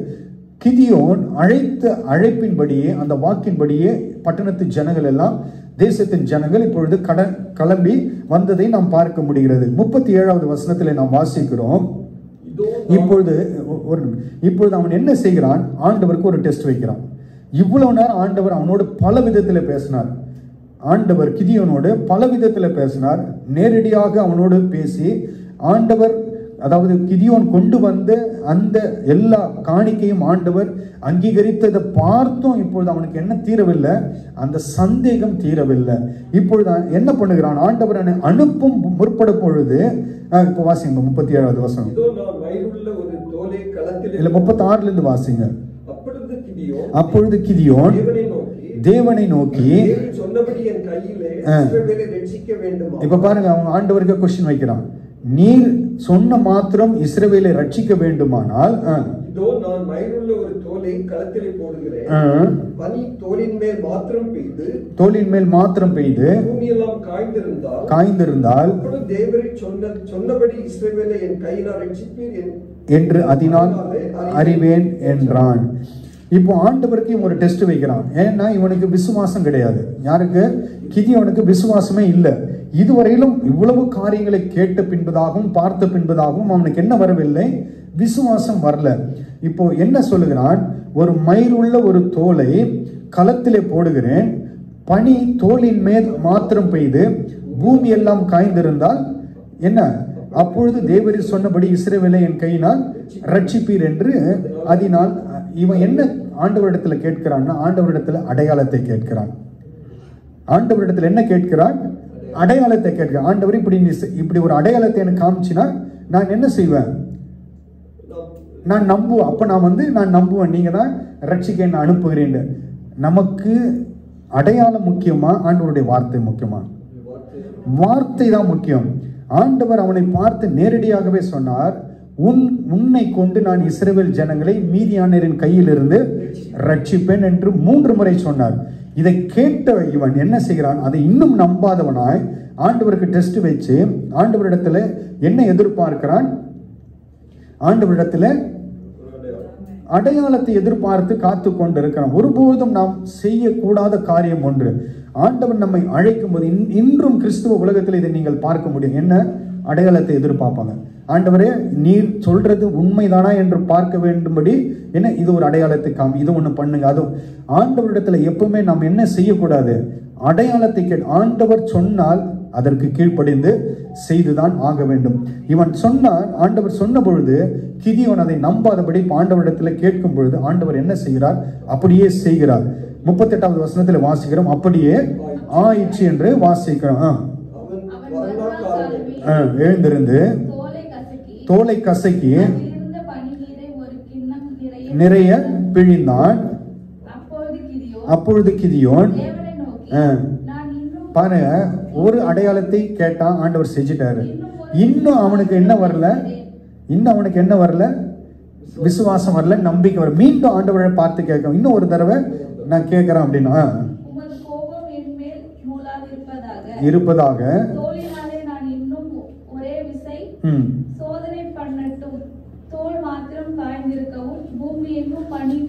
கிதியோன் அழைப்பின்படியே, அந்த வாக்கின்படியே பட்டணத்து ஜனங்கள் எல்லாம், தேசத்தின் ஜனங்கள் இப்பொழுது கிளம்பி வந்ததை நாம் பார்க்க முடிகிறது. 37வது வசனத்தில் நாம் வாசிக்கிறோம். இப்பொழுது அவன் என்ன செய்கிறான்? ஆண்டவருக்கு ஒரு டெஸ்ட் வைக்கிறான். இவ்வளவு நேரம் ஆண்டவர் அவனோடு பல விதத்தில் பேசினார். ஆண்டவர் கிதியோனோடு பல விதத்தில் பேசினார். நேரடியாக அவனோடு பேசி ஆண்டவர் அதாவது கிதியோன் கொண்டு வந்த அந்த எல்லா காணிக்கையும் ஆண்டவர் அங்கீகரித்ததை பார்த்தும் இப்பொழுது அவனுக்கு என்ன தீரவில்லை, அந்த சந்தேகம் தீரவில்லை. இப்பொழுது என்ன பண்ணுகிறான், ஆண்டவர் அனுப்பும் முற்பட பொழுது, இப்போ வாசிங்க 37வது வசனம், இல்ல 36ல இருந்து வாசிங்க. அப்பொழுது கிதியோன் தேவனை நோக்கி, இப்ப பாருங்க அவங்க ஆண்டவருக்கு கொஸ்டின் வைக்கிறான், நீர் சொன்ன மாத்திரம் இஸ்ரவேலை ரட்சிக்க வேண்டுமானால் நான் மயிருள்ள ஒரு தோலை களத்திலே போடுகிறேன், பனி தோலின் மேல் மாத்திரம் பெய்து பூமியெல்லாம் காய்ந்திருந்தால் தேவரே சொன்னபடி இஸ்ரவேலை என் கையினால் ரட்சிப்பீர் என்று அதனால் அறிவேன் என்றான். இப்போ ஆண்டவருக்கு ஒரு டெஸ்ட் வைக்கிறான். ஏன்னா இவனுக்கு விசுவாசம் கிடையாது. யாருக்கு? கிதியோனுக்கு விசுவாசமே இல்லை. இதுவரையிலும் இவ்வளவு காரியங்களை கேட்ட பின்பதாகவும் பார்த்த பின்பதாகவும் அவனுக்கு என்ன வரவில்லை, விசுவாசம் வரல. இப்போ என்ன சொல்லுகிறான், ஒரு மயிர் உள்ள ஒரு தோலை களத்திலே போடுகிறேன், பனி தோலின் மேல் மாத்திரம் பெய்து பூமி எல்லாம் காய்ந்திருந்தால் என்ன, அப்பொழுது தேவரீர் சொன்னபடி இஸ்ரவேலை என் கையினால் ரட்சிப்பீர் என்று அதனால். இவன் என்ன ஆண்டவரிடத்துல கேட்கிறான்னா, ஆண்டவரிடத்துல அடையாளத்தை கேட்கிறான். ஆண்டவரிடத்துல என்ன கேட்கிறான், அடையாளத்தை கேட்கிறான். ஆண்டவர் இப்படி ஒரு அடையாளத்தை எனக்கு காமிச்சினா நான் என்ன செய்வேன், நான் நம்புவேன். அப்ப நான் நம்புவேன், நீங்க தான் ரட்சிக்க என்ன அனுப்புகிறேன். நமக்கு அடையாளம் முக்கியமா, ஆண்டவருடைய வார்த்தை முக்கியமா? வார்த்தை தான் முக்கியம். ஆண்டவர் அவனை பார்த்து நேரடியாகவே சொன்னார், உன்னை கொண்டு நான் இஸ்ரவேல் ஜனங்களை மீதியானரின் கையிலிருந்து ரட்சிப்பேன் என்று 3 முறை சொன்னார். இதை கேட்ட இவன் என்ன செய்கிறான், அதை இன்னும் நம்பாதவனாய் ஆண்டவருக்கு டெஸ்ட் வச்சு ஆண்டவரிடத்துல என்ன எதிர்பார்க்கிறான், ஆண்டவரிடத்துல அடையாளத்தை எதிர்பார்த்து காத்து கொண்டு இருக்கிறான். ஒருபோதும் நாம் செய்யக்கூடாத காரியம் ஒன்று, ஆண்டவன் நம்மை அழைக்கும் போது இன்றும் கிறிஸ்துவ உலகத்தில் இதை நீங்கள் பார்க்க முடியும். என்ன அடையாளத்தை எதிர்பார்ப்பாங்க, ஆண்டவரே நீர் சொல்றது உண்மைதானா என்று பார்க்க வேண்டும்படி என்ன இது ஒரு அடையாளத்தை காமி, இது ஒண்ணு பண்ணுங்க. அதுவும் ஆண்டவரிடத்துல எப்பவுமே நாம் என்ன செய்யக்கூடாது, அடையாளத்தை ஆண்டவர் சொன்னால் அதற்கு கீழ்ப்படிந்து செய்துதான் ஆக வேண்டும். இவன் சொன்னார், ஆண்டவர் சொன்ன பொழுது கிதியோன் அதை நம்பாதபடி ஆண்டவரிடத்துல கேட்கும் பொழுது ஆண்டவர் என்ன செய்கிறார், அப்படியே செய்கிறார். 38வது வசனத்தில் வாசிக்கிறோம், அப்படியே ஆயிற்று என்று வாசிக்கிறோம். எழுந்திருந்து தோலை கசக்கி நிறைய பிழிந்தான். அப்பொழுது கிதியோன் பாருங்க, ஒரு அடையாளத்தை கேட்டான், ஆண்டவர் செஞ்சிட்டாரு. இன்னும் அவனுக்கு என்ன வரல, விசுவாசம் வரல, நம்பிக்கை வரல. மீண்டும் ஆண்டவரை பார்த்து கேட்க, இன்னும் ஒரு தடவை நான் கேட்கிறேன் அப்படின்னா, இருப்பதாக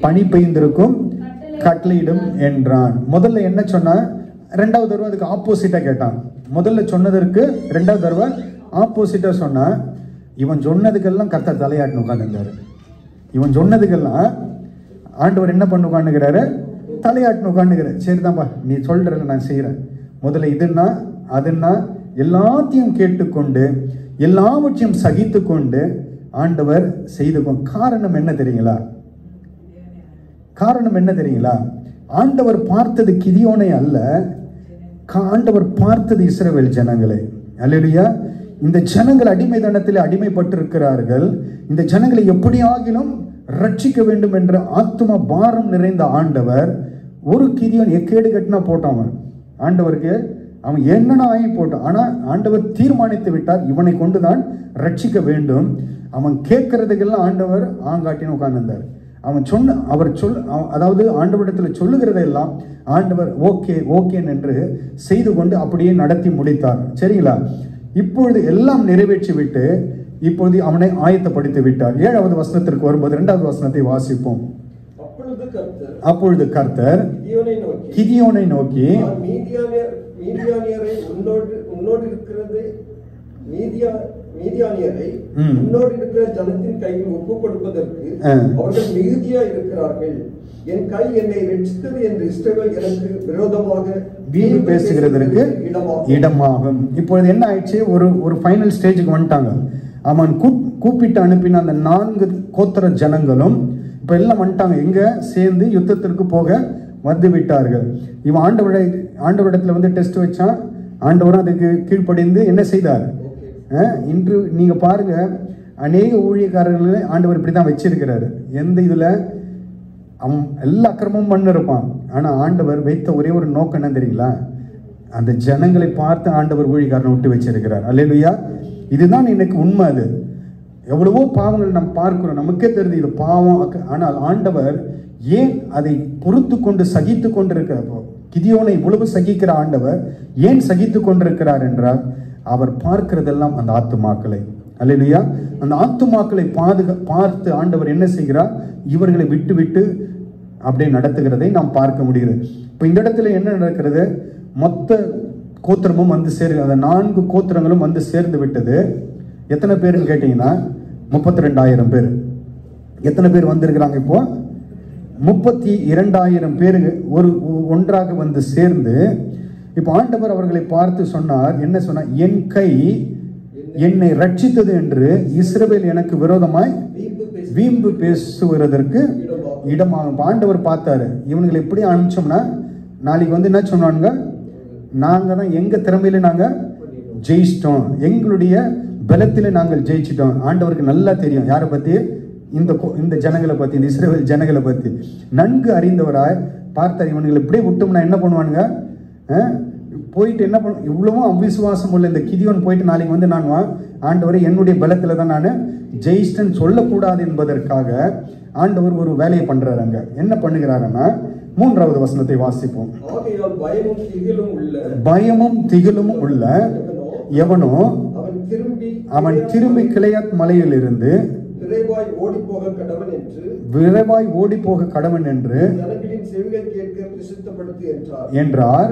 பனி பெய்ந்திருக்கும் கட்டளையிடும் என்றான். முதல்ல என்ன சொன்னா, 2வது தடவை அதுக்கு ஆப்போசிட்டா கேட்டான். முதல்ல சொன்னதற்கு 2வது தடவை ஆப்போசிட்டா சொன்னா, இவன் சொன்னதுக்கெல்லாம் கர்த்தர் தலையாட்டு உட்காந்துருந்தாரு. இவன் சொன்னதுக்கெல்லாம் ஆண்டவர் என்ன பண்ண உட்காந்துக்கிறாரு, தலையாட்டு உட்காந்துக்கிறார். சரிதான்ப்பா நீ சொல்றல நான் செய்யறேன். முதல்ல இதுன்னா அதுன்னா எல்லாத்தையும் கேட்டுக்கொண்டு எல்லாவற்றையும் சகித்து கொண்டு ஆண்டவர் செய்து. காரணம் என்ன தெரியுங்களா, காரணம் என்ன தெரியுங்களா, ஆண்டவர் பார்த்தது கிதியோனை அல்ல, ஆண்டவர் பார்த்தது இஸ்ரவேல் ஜனங்களை. அல்லேலூயா. இந்த ஜனங்கள் அடிமைத்தனத்தில் அடிமைப்பட்டிருக்கிறார்கள். இந்த ஜனங்களை எப்படியாகிலும் ரட்சிக்க வேண்டும் என்ற ஆத்தும பாரம் நிறைந்த ஆண்டவர் ஒரு கிதியோன் எக்கேடு கட்டினா போட்டான். ஆண்டவருக்கு அவன் என்னன்னா ஆகி போட்டான். ஆனா ஆண்டவர் தீர்மானித்து விட்டார், இவனை கொண்டுதான் ரட்சிக்க வேண்டும். அவன் கேட்கறதுக்கெல்லாம் ஆண்டவர் ஆங்காட்டின்னு உட்கார்ந்திருந்தார். அதாவது ஆண்டவரிடத்தில் சொல்லுகிறதெல்லாம் ஆண்டவர் ஓகே என்று செய்து கொண்டு அப்படியே நடத்தி முடித்தார். சரிங்களா? இப்பொழுது எல்லாம் நிறைவேற்றி விட்டு இப்பொழுது அவனை ஆயத்தப்படுத்தி விட்டார். 7வது வசனத்திற்கு வரும்போது 2வது வசனத்தை வாசிப்போம். அப்பொழுது கர்த்தர் கிதியோனை நோக்கி, மீதியானியரை உன்னோடு இருக்கிற ஜனத்தின் கையில் ஒப்பு கொடுப்பதற்கு அவர்கள் மிகுதியா இருக்கிறார்கள். என் கை என்னை ரட்சித்தது என்று இஸ்ரவேல் எனக்கு விரோதமாக வீடு பேசுகிறதற்கு இடமாகும். இப்பொழுது என்ன ஆயிடுச்சு, ஒரு ஃபைனல் ஸ்டேஜுக்கு வந்துட்டாங்க. அவன் கூப்பிட்டு அனுப்பின அந்த 4 கோத்திர ஜனங்களும் இப்ப எல்லாம் வந்துட்டாங்க, எங்க சேர்ந்து யுத்தத்திற்கு போக வந்து விட்டார்கள். இவன் ஆண்டவரிடத்துல வந்து டெஸ்ட் வச்சான். ஆண்டவரும் அதுக்கு கீழ்ப்படிந்து என்ன செய்தார்? இன்று நீங்க பாருங்க, அநேக ஊழியக்காரர்களை ஆண்டவர் இப்படிதான் வச்சிருக்கிறாரு. எந்த இதுல அவன் எல்லா அக்கிரமும் பண்ணிருப்பான், ஆனா ஆண்டவர் வைத்த ஒரே ஒரு நோக்கம் என்ன தெரியுங்களா? அந்த ஜனங்களை பார்த்து ஆண்டவர் ஊழியக்காரனை விட்டு வச்சிருக்கிறார். அல்லேலூயா. இதுதான் எனக்கு உண்மை. அது எவ்வளவோ பாவங்கள் நாம் பார்க்கிறோம், நமக்கே தெரியுது இது பாவம். ஆனால் ஆண்டவர் ஏன் அதை பொறுத்து கொண்டு சகித்து கொண்டிருக்கிறப்போ, கிதியோனை இவ்வளவு சகிக்கிற ஆண்டவர் ஏன் சகித்து கொண்டிருக்கிறார் என்றால், அவர் பார்க்கிறதெல்லாம் அந்த ஆத்துமாக்களை. அல்லேலூயா. அந்த ஆத்துமாக்களை பார்த்து ஆண்டவர் என்ன செய்கிறார்? இவர்களை விட்டு விட்டு அப்படியே நடத்துகிறதை நாம் பார்க்க முடிகிறது. இப்போ இந்த இடத்துல என்ன நடக்கிறது? மொத்த கோத்திரமும் வந்து சேர்ந்து, அந்த 4 கோத்திரங்களும் வந்து சேர்ந்து விட்டது. எத்தனை பேருன்னு கேட்டீங்கன்னா 32,000 பேர். எத்தனை பேர் வந்திருக்கிறாங்க? இப்போ 32,000 பேர் ஒன்றாக வந்து சேர்ந்து, இப்போ ஆண்டவர் அவர்களை பார்த்து சொன்னார். என்ன சொன்னார்? என் கை என்னை ரட்சித்தது என்று இஸ்ரவேல் எனக்கு விரோதமாய் வீம்பு பேசுவதற்கு இடமாகும். ஆண்டவர் பார்த்தாரு, இவங்களை எப்படி அனுப்பிச்சோம்னா நாளைக்கு வந்து என்ன சொன்னாங்க? நாங்க தான் எங்க திறமையில நாங்க ஜெயிச்சிட்டோம், எங்களுடைய பலத்தில நாங்கள் ஜெயிச்சிட்டோம். ஆண்டவருக்கு நல்லா தெரியும் யாரை பத்தி? இந்த ஜனங்களை பத்தி, இந்த இஸ்ரவேல் ஜனங்களை பத்தி நன்கு அறிந்தவராய் பார்த்தார். இவங்களை இப்படியே விட்டோம்னா என்ன பண்ணுவானுங்க? போயிட்டு என்ன பண்ண, இவ்வளவும் அவிசுவாசம் உள்ள இந்த கிதியோன் போயிட்டு நாளைக்கு வந்து நான் ஆண்டவரை என்னுடைய பலத்துல தான் நான் ஜெயிச்சிட்டேன்னு சொல்லக்கூடாது என்பதற்காக ஆண்டவர் ஒரு வேலையை பண்றாருங்க. என்ன பண்ணுகிறாருன்னா 3வது வசனத்தை வாசிப்போம். பயமும் திகிலும் உள்ள எவனோ அவன் திரும்பி கிளையாத் மலையிலிருந்து விரைவாய் ஓடி போக கடவன் என்று என்றார்.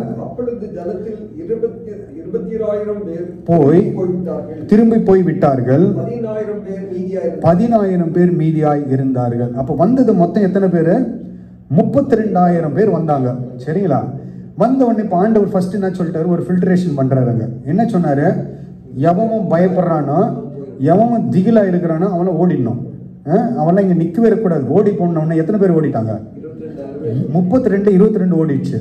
போய் திரும்பி போய் விட்டார்கள். 10,000 பேர் மீதியாய் இருந்தார்கள். அப்ப வந்தது மொத்தம் எத்தனை பேரு? 32,000 பேர் வந்தாங்க. சரிங்களா? வந்த உடனே இப்ப ஆண்டவர் ஃபர்ஸ்ட் என்ன சொல்லிட்டாரு? ஒரு ஃபில்ட்ரேஷன் பண்றாருங்க. என்ன சொன்னாரு? எவனும் பயப்படுறானோ, எவன் திகிலா இருக்கிறானோ அவனை ஓடிடணும். அவெல்லாம் இங்க நிக்கவே இருக்கக்கூடாது. ஓடி போனோம்னா எத்தனை பேர் ஓடிட்டாங்க? 22 ஓடிச்சு.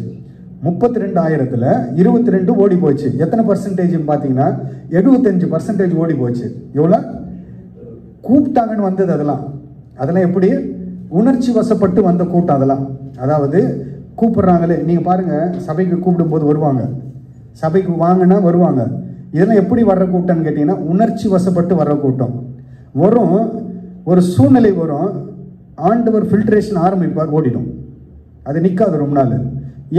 32,000த்துல 22 ஓடி போச்சு. எத்தனை பர்சன்டேஜ் பாத்தீங்கன்னா 75% ஓடி போச்சு. எவ்வளவு கூப்பிட்டாங்கன்னு வந்தது? அதெல்லாம் எப்படி? உணர்ச்சி வசப்பட்டு வந்த கூட்டம். அதெல்லாம் அதாவது கூப்பிடுறாங்களே, நீங்க பாருங்க, சபைக்கு கூப்பிடும் போது வருவாங்க, சபைக்கு வாங்கன்னா வருவாங்க. இதெல்லாம் எப்படி வர்ற கூட்டம்னு கேட்டீங்கன்னா உணர்ச்சி வசப்பட்டு வர்ற கூட்டம். வரும், ஒரு சூழ்நிலை வரும், ஆண்டவர் ஃபில்ட்ரேஷன் ஆரம்பிப்பார், ஓடிடும். அது நிற்காது ரொம்ப நாள்.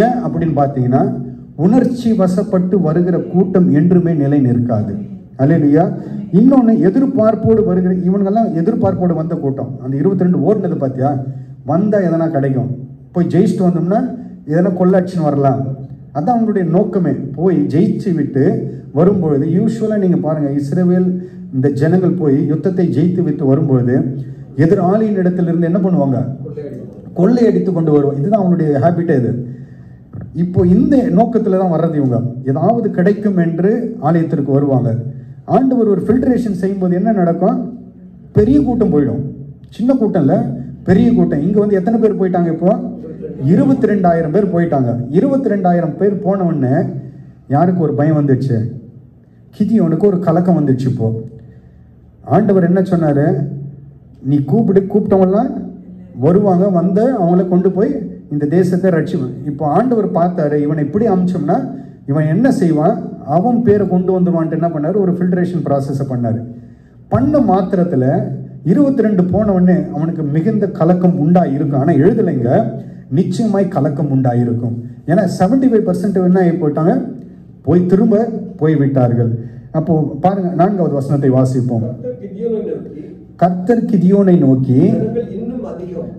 ஏன் அப்படின்னு பார்த்தீங்கன்னா உணர்ச்சி வசப்பட்டு வருகிற கூட்டம் என்றுமே நிலை நிற்காது. அல்லேலூயா. இன்னொன்று, எதிர்பார்ப்போடு வருகிற இவங்கெல்லாம் எதிர்பார்ப்போடு வந்த கூட்டம். அந்த 22 ஓடினது பார்த்தியா? வந்தால் எதனா கிடைக்கும், போய் ஜெயிச்சுட்டு வந்தோம்னா எதனா கொள்ளாட்சின்னு வரலாம். அதான் அவங்களுடைய நோக்கமே. போய் ஜெயிச்சு விட்டு வரும்பொழுது யூஸ்வலாக நீங்கள் பாருங்கள், இஸ்ரவேல் இந்த ஜனங்கள் போய் யுத்தத்தை ஜெயித்து விட்டு வரும்பொழுது எதிராளியின் இடத்திலிருந்து என்ன பண்ணுவாங்க? கொள்ளையடித்து கொண்டு வருவோம். இதுதான் அவங்களுடைய ஹேபிட்டே. இது இப்போ இந்த நோக்கத்தில் தான் வர்றது. இவங்க ஏதாவது கிடைக்கும் என்று ஆலயத்திற்கு வருவாங்க. ஆண்டவர் ஒரு ஃபில்ட்ரேஷன் செய்யும்போது என்ன நடக்கும்? பெரிய கூட்டம் போயிடும். சின்ன கூட்டம் இல்லை, பெரிய கூட்டம். இங்கே வந்து எத்தனை பேர் போயிட்டாங்க? இப்போ 22,000 பேர் போயிட்டாங்க. 22,000 பேர் போன உடனே யாருக்கு ஒரு பயம் வந்துடுச்சு? கிதியோனுக்கு ஒரு கலக்கம் வந்துடுச்சு. இப்போ ஆண்டவர் என்ன சொன்னாரு? நீ கூப்பிட்டவங்கலாம் வருவாங்க, வந்து அவங்கள கொண்டு போய் இந்த தேசத்தை ரட்சிவான். இப்போ ஆண்டவர் பார்த்தாரு, இவனை இப்படி அமிச்சோம்னா இவன் என்ன செய்வான்? அவன் பேரை கொண்டு வந்துருவான்ட்டு என்ன பண்ணாரு? ஒரு ஃபில்ட்ரேஷன் ப்ராசஸை பண்ணாரு. பண்ண மாத்திரத்தில் 22 போன உடனே அவனுக்கு மிகுந்த கலக்கம் உண்டாயிருக்கும். ஆனால் எழுதலைங்க, நிச்சயமாய் கலக்கம் உண்டாயிருக்கும். ஏன்னா 75% என்ன ஆகி போயிட்டாங்க? போய் திரும்ப போய்விட்டார்கள். அப்போ பாருங்க, 4வது வசனத்தை வாசிப்போம். கர்த்தர் கிதியோனை நோக்கி,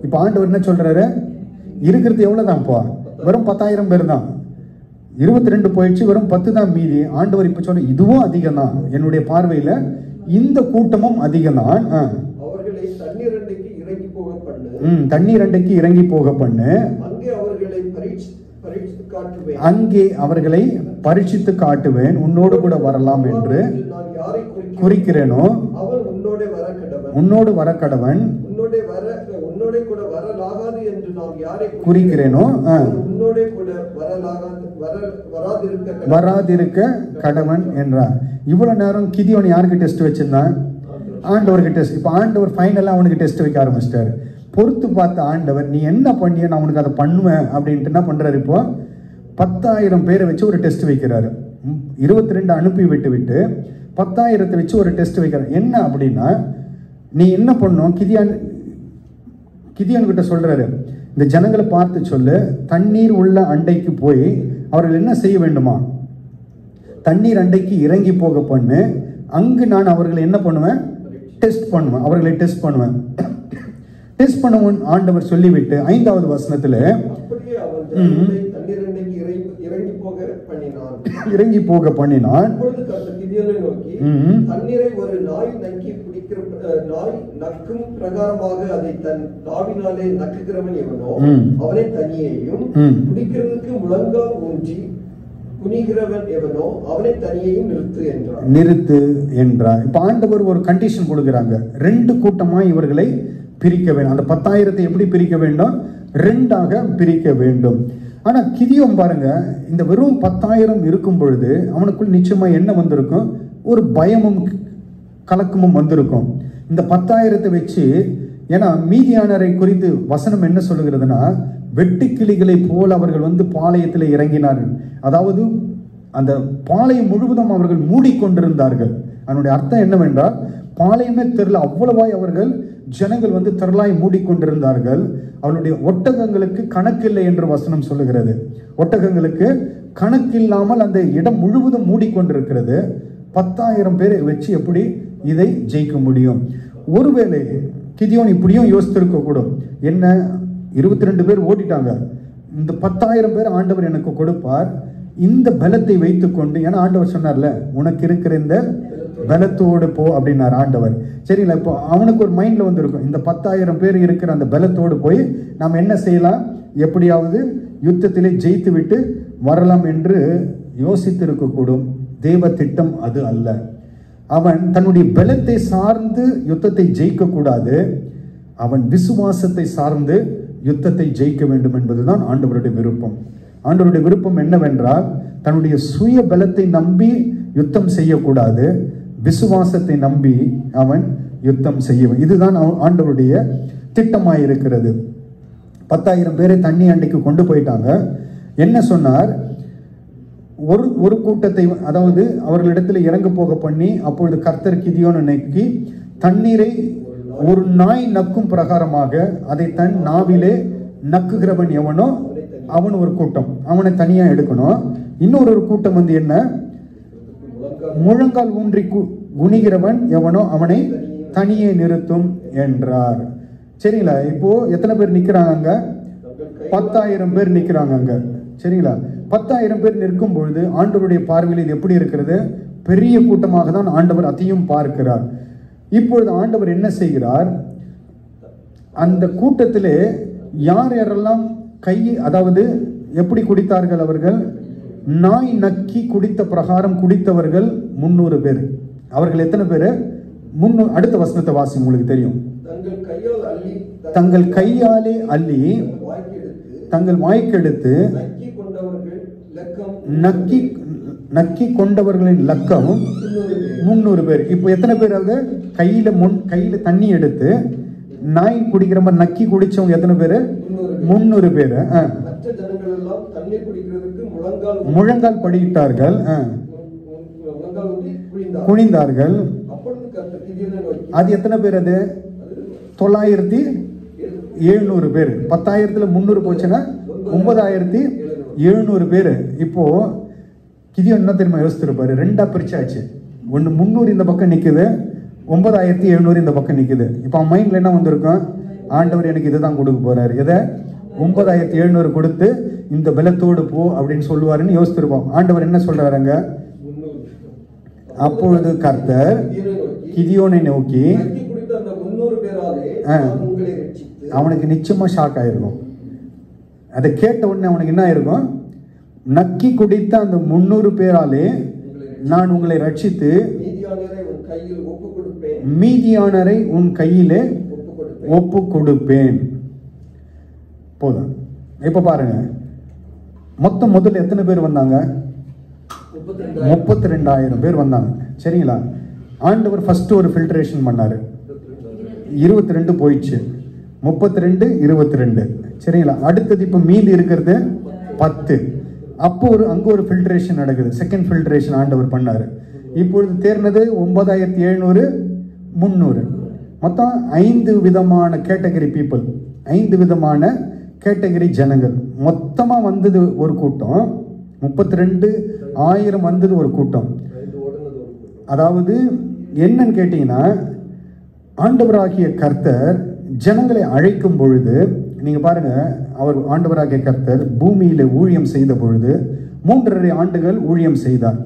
இப்ப ஆண்டவர் என்ன சொல்றாரு? இருக்கிறது எவ்வளவுதான்ப்பா? வெறும் 10,000 பேர் தான். 22 போயிடுச்சு, வெறும் 10 தான் மீதி. ஆண்டவர் இப்ப சொல்ற, இதுவும் அதிகம் தான் என்னுடைய பார்வையில, இந்த கூட்டமும் அதிகம் தான். தண்ணீர் அண்டைக்கு இறங்கி போக பண்ணு, அங்கே அவர்களை பரீட்சித்து காட்டுவேன், உன்னோடு கூட வரலாம் என்று யாரை குறிக்கிறேனோ அவன் உன்னோடு வர கடவன். உன்னோட கூட வரலாகாது என்று நான் யாரை குறிக்கிறேனோ உன்னோட கூட வராதிருக்க கடவன் என்றார். இவ்வளவு நேரம் கிதியோன் யாருக்கு டெஸ்ட் வச்சிருந்தான்? ஆண்டவருக்கு டெஸ்ட். இப்ப ஆண்டவர் ஃபைனலா அவனுக்கு டெஸ்ட் வைக்க ஆரம்பிச்சிட்டாரு. பொறுத்து பார்த்த ஆண்டவர், நீ என்ன பண்ணிய, நான் உனக்கு அதை பண்ணுவேன் அப்படின்ட்டு என்ன பண்றாரு? இப்போ 10,000 பேரை வச்சு ஒரு டெஸ்ட் வைக்கிறாரு. 22 அனுப்பி விட்டு 10,000 வச்சு ஒரு டெஸ்ட் வைக்கிறாரு. என்ன அப்படின்னா, நீ என்ன பண்ணும்? கிதியோன் கிட்ட சொல்றாரு, இந்த ஜனங்களை பார்த்து சொல்லு, தண்ணீர் உள்ள அண்டைக்கு போய் அவர்கள் என்ன செய்ய வேண்டுமா? தண்ணீர் அண்டைக்கு இறங்கி போக பண்ணு. அங்கு நான் அவர்களை என்ன பண்ணுவேன்? டெஸ்ட் பண்ணுவேன். அவர்களை டெஸ்ட் பண்ணுவேன். டெஸ்ட் பண்ணுவோம் ஆண்டவர் சொல்லிவிட்டு 5வது வசனத்துல இறங்கி போக பண்ணினான். தண்ணீரை ஒரு நாய் நக்கும் பிரகாரமாக அதை தன் நாவினாலே நக்குகிறவன் எவனோ அவனை தனியையும், குடிக்கிறதுக்கு முழங்கால் ஊன்றி குனிகிறவன் எவனோ அவனை தனியையும் நிறுத்து என்றார். இப்ப ஆண்டவர் ஒரு கண்டிஷன் கொடுக்கிறாங்க. 2 கூட்டமா இவர்களை பிரிக்க வேண்டும். அந்த 10,000 எப்படி பிரிக்க வேண்டும்? 2ஆக பிரிக்க வேண்டும். ஆனா கிதியோன் பாருங்க, இந்த வெறும் 10,000 இருக்கும் பொழுது அவனுக்குள் நிச்சயமா என்ன வந்திருக்கும்? ஒரு பயமும் கலக்கமும் வந்திருக்கும். இந்த 10,000 வச்சு, ஏன்னா மீதியானரை குறித்து வசனம் என்ன சொல்லுகிறதுனா, வெட்டுக்கிளிகளை போல் அவர்கள் பாளையத்தில் இறங்கினார்கள். அதாவது அந்த பாளையம் முழுவதும் அவர்கள் மூடிக்கொண்டிருந்தார்கள். அதனுடைய அர்த்தம் என்னவென்றால், பாளையமே தெரியல, அவ்வளவாய் அவர்கள் ஜனங்கள் திரளாய் மூடிக்கொண்டிருந்தார்கள். அவருடைய ஒட்டகங்களுக்கு கணக்கில்லை என்று வசனம் சொல்லுகிறது. ஒட்டகங்களுக்கு கணக்கில்லாமல் அந்த இடம் முழுவதும் மூடிக்கொண்டிருக்கிறது. 10,000 பேரை வச்சு எப்படி இதை ஜெயிக்க முடியும்? ஒருவேளை கிதியோன் இப்படியும் யோசித்திருக்க கூடும். என்ன, 22 பேர் ஓடிட்டாங்க, இந்த 10,000 பேர் ஆண்டவர் எனக்கு கொடுப்பார், இந்த பலத்தை வைத்துக்கொண்டு, ஏன்னா ஆண்டவர் சொன்னார்ல, உனக்கு இருக்கிற இந்த பலத்தோடு போ அப்படின்னார் ஆண்டவர். சரிங்களா? இப்போ அவனுக்கு ஒரு மைண்ட்ல வந்திருக்கும், இந்த 10,000 பேர் இருக்கிற அந்த பலத்தோடு போய் நாம் என்ன செய்யலாம், எப்படியாவது யுத்தத்திலே ஜெயித்து விட்டு வரலாம் என்று யோசித்திருக்கக்கூடும். தேவ திட்டம் அது அல்ல. அவன் தன்னுடைய பலத்தை சார்ந்து யுத்தத்தை ஜெயிக்க கூடாது. அவன் விசுவாசத்தை சார்ந்து யுத்தத்தை ஜெயிக்க வேண்டும் என்பதுதான் ஆண்டவருடைய விருப்பம். ஆண்டவருடைய விருப்பம் என்னவென்றால், தன்னுடைய சுய பலத்தை நம்பி யுத்தம் செய்யக்கூடாது, விசுவாசத்தை நம்பி அவன் யுத்தம் செய்ய. இதுதான் ஆண்டவருடைய திட்டமாயிருக்கிறது. 10,000 பேரை தண்ணி அண்டைக்கு கொண்டு போயிட்டாங்க. என்ன சொன்னார்? ஒரு கூட்டத்தை, அதாவது அவர்களிடத்தில் இறங்க போக பண்ணி, அப்பொழுது கர்த்தர் கிதியோனை நோக்கி, தண்ணீரை ஒரு நாய் நக்கும் பிரகாரமாக அதை தன் நாவிலே நக்குகிறவன் எவனோ அவன் ஒரு கூட்டம், அவனை தனியா எடுக்கணும். இன்னொரு கூட்டம் என்ன, முழங்கால் ஊன்றி குனிகிறவன் எவனோ அவனை தனியே நிறுத்தும் என்றார். சரிங்களா? இப்போ எத்தனை பேர் நிக்கிறாங்க? 10,000 பேர் நிக்கிறாங்க அங்க. சரிங்களா? 10,000 பேர் நிற்கும் பொழுது ஆண்டவருடைய பார்வையில் இது எப்படி இருக்கிறது? பெரிய கூட்டமாக தான் ஆண்டவர் அதையும் பார்க்கிறார். இப்பொழுது ஆண்டவர் என்ன செய்கிறார்? அந்த கூட்டத்திலே யார் யாரெல்லாம் அதாவது எப்படி குடித்தார்கள்? அவர்கள் நாய் நக்கி குடித்த பிரகாரம் குடித்தவர்கள் 300 பேர். அவர்கள் எத்தனை பேரு? 300. அடுத்த வசனத்தை வாசி, உங்களுக்கு தெரியும். தங்கள் கையாலே அள்ளி தங்கள் வாய்க்கெடுத்து நக்கி கொண்டவர்களின் லக்கம் 300 பேர். இப்போ எத்தனை பேர்? அவங்க கையில தண்ணி எடுத்து நாய் குடிக்கிற மாதிரி நக்கி குடிச்சவங்க எத்தனை பேரு? 300 பேரு. முழங்கால் படியிட்டார்கள், குனிந்தார்கள். அது எத்தனை பேர்? அது 9,700 பேர். 10,000ல 300 போச்சுன்னா 9,700 பேர். இப்போ கிதியோன் என்ன தெரியுமா யோசிச்சிருப்பாரு? 2ஆ பிரிச்சாச்சு. ஒன்று 300 இந்த பக்கம் நிக்குது, 9,700 இந்த பக்கம் நிக்குது. இப்போ அவன் மைண்ட்ல என்ன வந்திருக்கும்? ஆண்டவர் எனக்கு இதுதான் கொடுக்க போறாரு, எதை? 9,700 கொடுத்து இந்த பலத்தோடு போ அப்படின்னு சொல்லுவாருன்னு யோசிச்சிருப்போம். ஆண்டவர் என்ன சொல்றாருங்க? அப்பொழுது கர்த்தர் கிதியோனை நோக்கி, அவனுக்கு நிச்சயமா ஷாக் ஆயிருக்கும். அதை கேட்ட உடனே அவனுக்கு என்ன ஆயிருக்கும்? நக்கி குடித்த அந்த 300 பேராலே நான் உங்களை ரட்சித்து கையில் ஒப்பு கொடுப்பேன். மீதியானரை உன் கையிலே ஒப்பு கொடுப்பேன். போதும். இப்ப பாருங்க, மொத்தம் முதல்ல எத்தனை பேர் வந்தாங்க? 32,000 பேர் வந்தாங்க. சரிங்களா? ஆண்டவர் ஃபர்ஸ்ட் ஒரு ஃபில்ட்ரேஷன் பண்ணாரு. 22 போயிடுச்சு. 32, 22. சரிங்களா? அடுத்தது இப்ப மீதி இருக்கிறது 10. அப்போ அங்க ஒரு ஃபில்ட்ரேஷன் நடக்குது. செகண்ட் ஃபில்ட்ரேஷன் ஆண்டவர் பண்ணாரு. இப்பொழுது தேர்னது 9,700, 300. மொத்தம் 5 விதமான கேட்டகரி பீப்புள், 5 விதமான கேட்டகரி ஜனங்கள். மொத்தமா வந்தது ஒரு கூட்டம், 32,000 வந்தது ஒரு கூட்டம். அதாவது என்னன்னு கேட்டீங்கன்னா, ஆண்டவராகிய கர்த்தர் ஜனங்களை அழைக்கும் பொழுது, நீங்க பாருங்க, அவர் ஆண்டவராகிய கர்த்தர் பூமியில ஊழியம் செய்த பொழுது 3.5 ஆண்டுகள் ஊழியம் செய்தார்.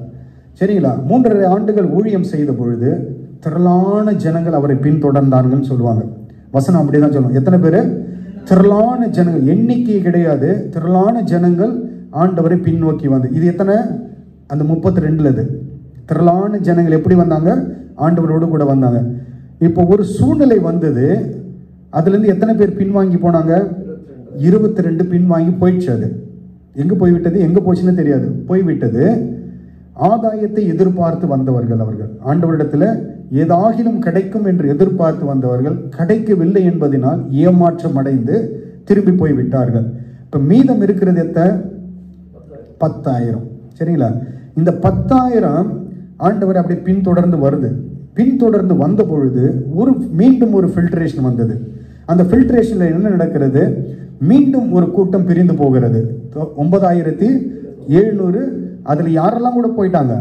சரிங்களா? 3.5 ஆண்டுகள் ஊழியம் செய்த பொழுது திரளான ஜனங்கள் அவரை பின்தொடர்ந்தார்கள் சொல்லுவாங்க. வசனம் அப்படிதான் சொல்லுவோம். எத்தனை பேரு? திரளான ஜனங்கள், எண்ணிக்கை கிடையாது, திரளான ஜனங்கள் ஆண்டவரை பின்னோக்கி வந்து. இது எத்தனை? அந்த 32ல இது திரளான ஜனங்கள் எப்படி வந்தாங்க? ஆண்டவரோடு கூட வந்தாங்க. இப்போ ஒரு சூழ்நிலை வந்தது, அதுல இருந்து எத்தனை பேர் பின்வாங்கி போனாங்க? 22 பின்வாங்கி போயிடுச்சு. அது எங்க போய்விட்டது, எங்க போச்சுன்னு தெரியாது, போய்விட்டது. ஆதாயத்தை எதிர்பார்த்து வந்தவர்கள், அவர்கள் ஆண்டவரிடத்துல ஏதாகிலும் கிடைக்கும் என்று எதிர்பார்த்து வந்தவர்கள், கிடைக்கவில்லை என்பதனால் ஏமாற்றம் அடைந்து திரும்பி போய்விட்டார்கள். இப்ப மீதம் இருக்கிறது எத்தனை? 10,000. சரிங்களா? இந்த 10,000 ஆண்டவர் அப்படி பின்தொடர்ந்து வருது. பின்தொடர்ந்து வந்த பொழுது மீண்டும் ஒரு ஃபில்ட்ரேஷன் வந்தது. அந்த ஃபில்ட்ரேஷன்ல என்ன நடக்கிறது? மீண்டும் ஒரு கூட்டம் பிரிந்து போகிறது. 9,700. அதுல யாரெல்லாம் கூட போயிட்டாங்க?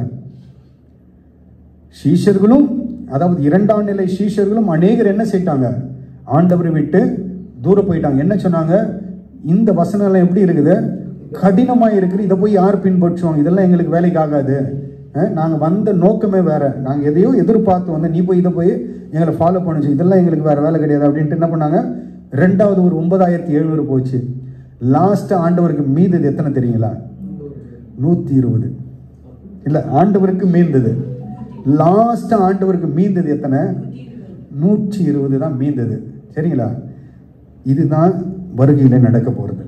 சீஷர்களும், அதாவது 2ஆம் நிலை சீஷர்களும் அநேகர் என்ன செய்தாங்க? ஆண்டவரை விட்டு தூர போயிட்டாங்க. என்ன சொன்னாங்க? இந்த வசனம் எப்படி இருக்குது? கடினமா இருக்குது, இதை போய் யார் பின்பற்றுவோம்? இதெல்லாம் எங்களுக்கு வேலைக்கு ஆகாது. நாங்க வந்த நோக்கமே வேற, நாங்க எதையோ எதிர்பார்த்து வந்த, நீ போய் இதை போய் எங்களை ஃபாலோ பண்ணுச்சு, இதெல்லாம் எங்களுக்கு வேற வேலை கிடையாது அப்படின்ட்டு என்ன பண்ணாங்க? 2வது ஒரு 9,700 போச்சு. லாஸ்ட் ஆண்டவருக்கு மீந்தது எத்தனை தெரியுங்களா? 120. இல்ல, ஆண்டவருக்கு மீந்தது, லாஸ்ட் ஆண்டவருக்கு மீந்தது எத்தனை? 120 தான் மீந்தது. சரிங்களா? இதுதான் வருகையில நடக்க போறது.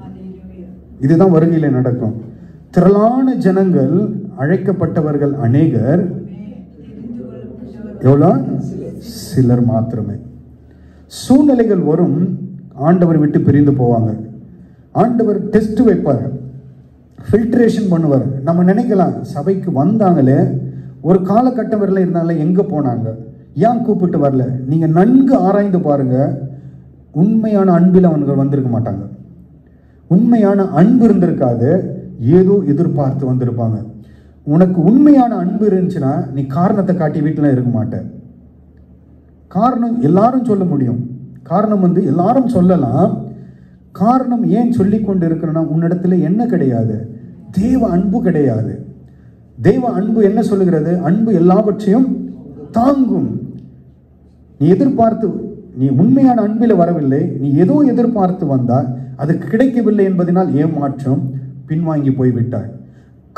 இதுதான் வருகையில நடக்கும். திரளான ஜனங்கள், அழைக்கப்பட்டவர்கள் அநேகர், எவ்வளோ? சிலர் மாத்திரமே. சூழ்நிலைகள் வரும், ஆண்டவர் விட்டு பிரிந்து போவாங்க. ஆண்டவர் டெஸ்ட் வைப்பார், ஃபில்ட்ரேஷன் பண்ணுவார். நம்ம நினைக்கலாம், சபைக்கு வந்தாங்களே, ஒரு காலகட்டம் வரல இருந்தாங்களே, எங்க போனாங்க, ஏன் கூப்பிட்டு வரல? நீங்க நன்கு ஆராய்ந்து பாருங்க, உண்மையான அன்பில் அவர்கள் வந்திருக்க மாட்டாங்க. உண்மையான அன்பு இருந்திருக்காது, ஏதோ எதிர்பார்த்து வந்திருப்பாங்க. உனக்கு உண்மையான அன்பு இருந்துச்சுன்னா நீ காரணத்தை காட்டி வீட்டில் இருக்க மாட்டேன். காரணம் எல்லாரும் சொல்ல முடியும், காரணம் எல்லாரும் சொல்லலாம். காரணம் ஏன் சொல்லி கொண்டு இருக்கிறனா, உன்னிடத்துல என்ன கிடையாது? தேவ அன்பு கிடையாது. தேவ அன்பு என்ன சொல்லுகிறது? அன்பு எல்லாவற்றையும் தாங்கும். நீ எதிர்பார்த்து, நீ உண்மையான அன்பில வரவில்லை, நீ ஏதோ எதிர்பார்த்து வந்தால் அது கிடைக்கவில்லை என்பதனால் ஏமாற்றம், பின்வாங்கி போய்விட்டாய்.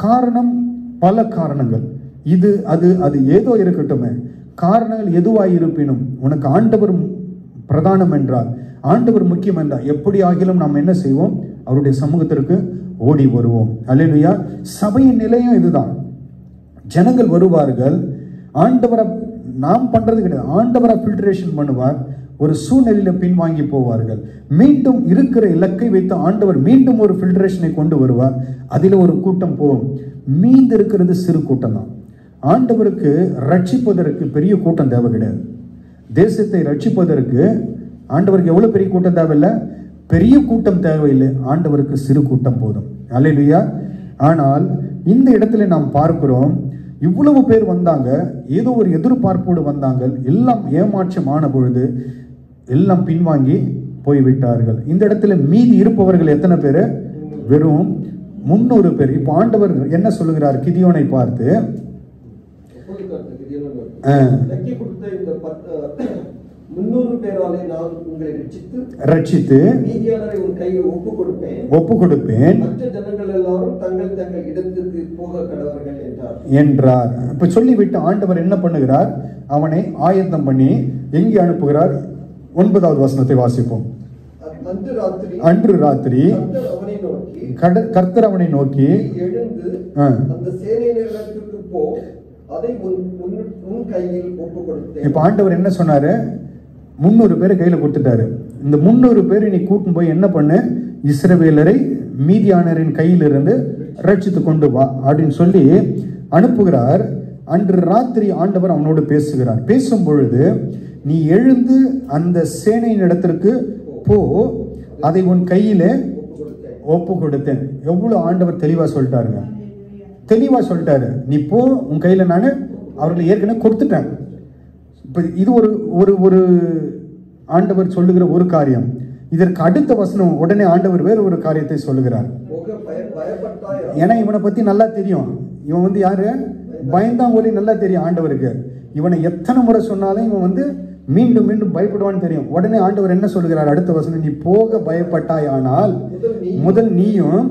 காரணம் பல காரணங்கள், இது அது அது ஏதோ இருக்கட்டுமே, காரணங்கள் எதுவாய் இருப்பினும் உனக்கு ஆண்டவர் பிரதானம் என்றால், ஆண்டவர் முக்கியம் என்றால், எப்படி ஆகிலும் நாம் என்ன செய்வோம்? அவருடைய சமூகத்திற்கு ஓடி வருவோம். அல்லேலூயா. சபையின் நிலையம் இதுதான். ஜனங்கள் வருவார்கள், ஆண்டவரை நாம் பண்றது கிடையாது, ஆண்டவரை ஃபில்ட்ரேஷன் பண்ணுவார். ஒரு சூழ்நிலையில பின்வாங்கி போவார்கள். மீண்டும் இருக்கிற இலக்கை வைத்து ஆண்டவர் மீண்டும் ஒரு ஃபில்ட்ரேஷனை கொண்டு வருவார். அதில் ஒரு கூட்டம் போகும். மீந்து இருக்கிறது சிறு கூட்டம் தான். ஆண்டவருக்கு ரட்சிப்பதற்கு பெரிய கூட்டம் தேவை கிடையாது. தேசத்தை ரட்சிப்பதற்கு ஆண்டவருக்கு எவ்வளவு பெரிய கூட்டம் தேவையில்லை, பெரிய கூட்டம் தேவையில்லை, ஆண்டவருக்கு சிறு கூட்டம் போதும். அல்லேலூயா. ஆனால் இந்த இடத்துல நாம் பார்க்கிறோம், இவ்வளவு பேர் வந்தாங்க, ஏதோ ஒரு எதிர்பார்ப்போடு வந்தாங்க, எல்லாம் ஏமாற்றமான பொழுது எல்லாம் பின்வாங்கி போய்விட்டார்கள். இந்த இடத்துல மீதி இருப்பவர்கள் எத்தனை பேரு? வெறும் 300 பேர். இப்ப ஆண்டவர் என்ன சொல்லுகிறார்? கிதியோனை பார்த்து, ரட்சித்து மீதியானரை உன் கையில் ஒப்பு கொடுப்பேன். மற்ற ஜனங்கள் எல்லாரும் தங்கள் தங்கள் இடத்துக்கு போக கடவர்கள் என்றார். என்றார். இப்ப சொல்லிவிட்டு ஆண்டவர் என்ன பண்ணுகிறார்? அவனை ஆயத்தம் பண்ணி எங்கே அனுப்புகிறார்? 9வது வசனத்தை வாசிப்போம். அன்று ராத்திரி கர்த்தர் அவனை நோக்கி, எழுந்து அந்த சேனையினரிடத்திற்கு போ, அதை உன் கையில் ஒப்புக் கொடுத்தேன். இப்ப ஆண்டவர் என்ன சொன்னாரு? 300 பேரை கையில கொடுத்துட்டாரு. இந்த 300 பேரை நீ கூட்டின்னு போய் என்ன பண்ணு? இஸ்ரவேலரை மீதியானரின் கையிலிருந்து ரட்சித்து கொண்டு வா அப்படின்னு சொல்லி அனுப்புகிறார். அன்று ராத்திரி ஆண்டவர் அவனோடு பேசுகிறார். பேசும் பொழுது, நீ எழுந்து அந்த சேனையின் இடத்திற்கு போ, அதை உன் கையிலே ஒப்பு கொடுத்தேன். எவ்வளவு ஆண்டவர் தெளிவா சொல்லிட்டாருங்க. தெளிவா சொல்லிட்டாரு. நீ போ, உன் கையில நான் அவர்களை ஏற்கனவே கொடுத்துட்டேன். இப்ப இது ஒரு ஒரு ஆண்டவர் சொல்லுகிற ஒரு காரியம். இதற்கு அடுத்த வசனம் உடனே ஆண்டவர் வேற ஒரு காரியத்தை சொல்லுகிறார். ஏன்னா இவனை பத்தி நல்லா தெரியும். இவன் யாரு? பயந்தாங்கோலி நல்லா தெரியும் ஆண்டவருக்கு. இவனை எத்தனை முறை சொன்னாலும் இவன் மீண்டும் மீண்டும் பயப்படுவான்னு தெரியும். உடனே ஆண்டவர் என்ன சொல்லுகிறார்? அடுத்த வசனம், நீ போக பயப்பட்டாயானால் முதல் நீயும்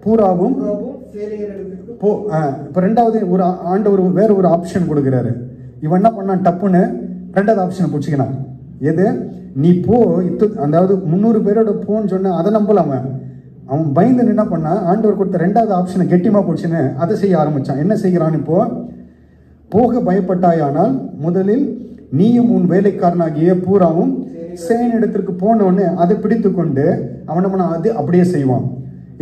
பூராவும் போ. இப்ப ரெண்டாவது ஒரு ஆண்டவர் வேற ஒரு ஆப்ஷன் கொடுக்கிறாரு. இவன் என்ன பண்ணான்? டப்புன்னு ரெண்டாவது ஆப்ஷனை பிடிச்சிக்கிறான். எது? நீ போ, அதாவது 300 பேரோட போன்னு சொன்ன அதை நம்பலாம. அவன் பயந்து என்ன பண்ணா? ஆண்டவர் கொடுத்த ரெண்டாவது ஆப்ஷனை கெட்டியமா போச்சுன்னு அதை செய்ய ஆரம்பிச்சான். என்ன செய்கிறான்? இப்போ போக பயப்பட்டாயானால் முதலில் நீயும் உன் வேலைக்காரனாகிய பூராவும் சேனையிடத்திற்கு போனவொன்னு அதை பிடித்து கொண்டு அவனை அது அப்படியே செய்வான்.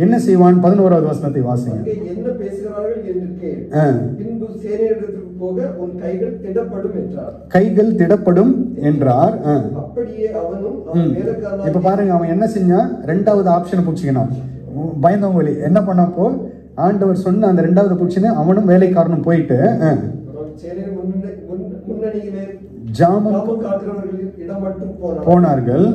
என்ன செய்வான்? 11வது வசனத்தை வாசிங்க. என்ன பேசுகிறார்கள் என்று கேள். பின்பு சேனையிடத்திற்கு போக உன் கைகள் திடப்படும் என்றார். கைகள் திடப்படும் என்றார். அப்படியே அவனும் இப்ப பாருங்க, அவன் என்ன செஞ்சான்? ரெண்டாவது ஆப்ஷனை பிடிச்சிக்கணும். பயந்தவங்க என்ன பண்ணப்போ ஆண்டவர் சொன்ன அந்த ரெண்டாவது பிடிச்சின்னு அவனும் வேலைக்காரனும் போயிட்டு முன்னணியிலே போனார்கள்.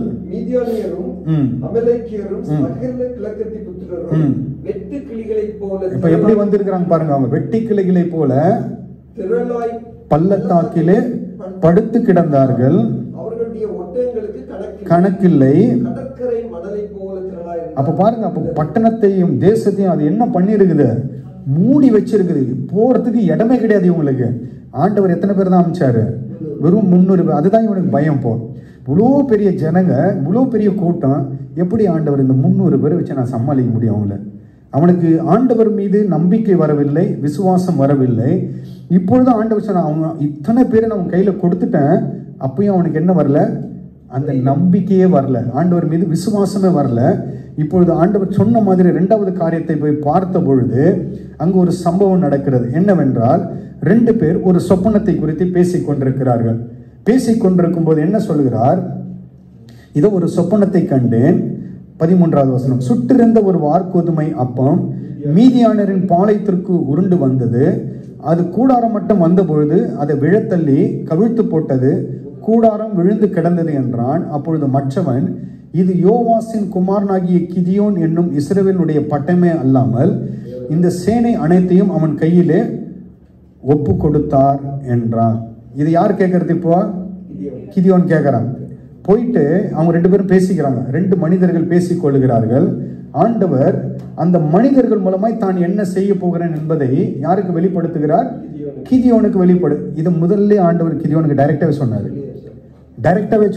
இப்ப எப்படி வந்திருக்கிறாங்க பாருங்க. அவங்க வெட்டி கிளைகளை போல பள்ளத்தாக்கிலே படுத்து கிடந்தார்கள். கணக்கில்லை. அப்ப பாருங்க, அப்ப பட்டணத்தையும் தேசத்தையும் அது என்ன பண்ணிருக்குது? மூடி வச்சிருக்குது. போறதுக்கு இடமே கிடையாது இவங்களுக்கு. ஆண்டவர் எத்தனை பேர் தான் அனுப்பிச்சாரு? வெறும் 300 பேர். அதுதான் இவனுக்கு பயம். போ, இவ்வளோ பெரிய ஜனங்க, இவ்வளோ பெரிய கூட்டம், எப்படி ஆண்டவர் இந்த 300 பேரை வச்சு நான் சமாளிக்க முடியும் அவங்கள? அவனுக்கு ஆண்டவர் மீது நம்பிக்கை வரவில்லை, விசுவாசம் வரவில்லை. இப்பொழுது ஆண்டவர் சொன்ன, அவங்க இத்தனை பேரை நான் கையில கொடுத்துட்டேன், அப்பயும் அவனுக்கு என்ன வரல? அந்த நம்பிக்கையே வரல, ஆண்டவர் மீது விசுவாசமே வரல. இப்பொழுது ஆண்டவர் சொன்ன மாதிரி இரண்டாவது காரியத்தை போய் பார்த்த பொழுது அங்கு ஒரு சம்பவம் நடக்கிறது. என்னவென்றால், 2 பேர் ஒரு சொப்பனத்தை குறித்து பேசிக் கொண்டிருக்கிறார்கள். பேசிக் கொண்டிருக்கும் போது என்ன சொல்கிறார்? இதோ ஒரு சொப்பனத்தை கண்டேன். 13வது வசனம். சுற்றிருந்த ஒரு வார்கோதுமை அப்பம் மீதியானரின் பாளையத்திற்கு உருண்டு வந்தது. அது கூடாரம் மட்டும் வந்த பொழுது அதை விழத்தள்ளி கவிழ்த்து போட்டது. கூடாரம் விழுந்து கிடந்தது என்றான். அப்பொழுது மற்றவன், இது யோவாசின் குமாரனாகிய கிதியோன் என்னும் இஸ்ரவேலுடைய பட்டமே அல்லாமல் இந்த சேனை அனைத்தையும் அவன் கையிலே ஒப்பு கொடுத்தார் என்றான். இது யார் கேட்கறது? இப்போ கிதியோன் கேட்கிறான். போயிட்டு அவங்க 2 பேரும் பேசிக்கிறாங்க. 2 மனிதர்கள் பேசிக் கொள்கிறார்கள். ஆண்டவர் அந்த மனிதர்கள் மூலமாய் தான் என்ன செய்ய போகிறேன் என்பதை யாருக்கு வெளிப்படுத்துகிறார்? கிதியோனுக்கு வெளிப்படு. இது முதல்ல ஆண்டவர் கிதியோனுக்கு டைரக்டாவே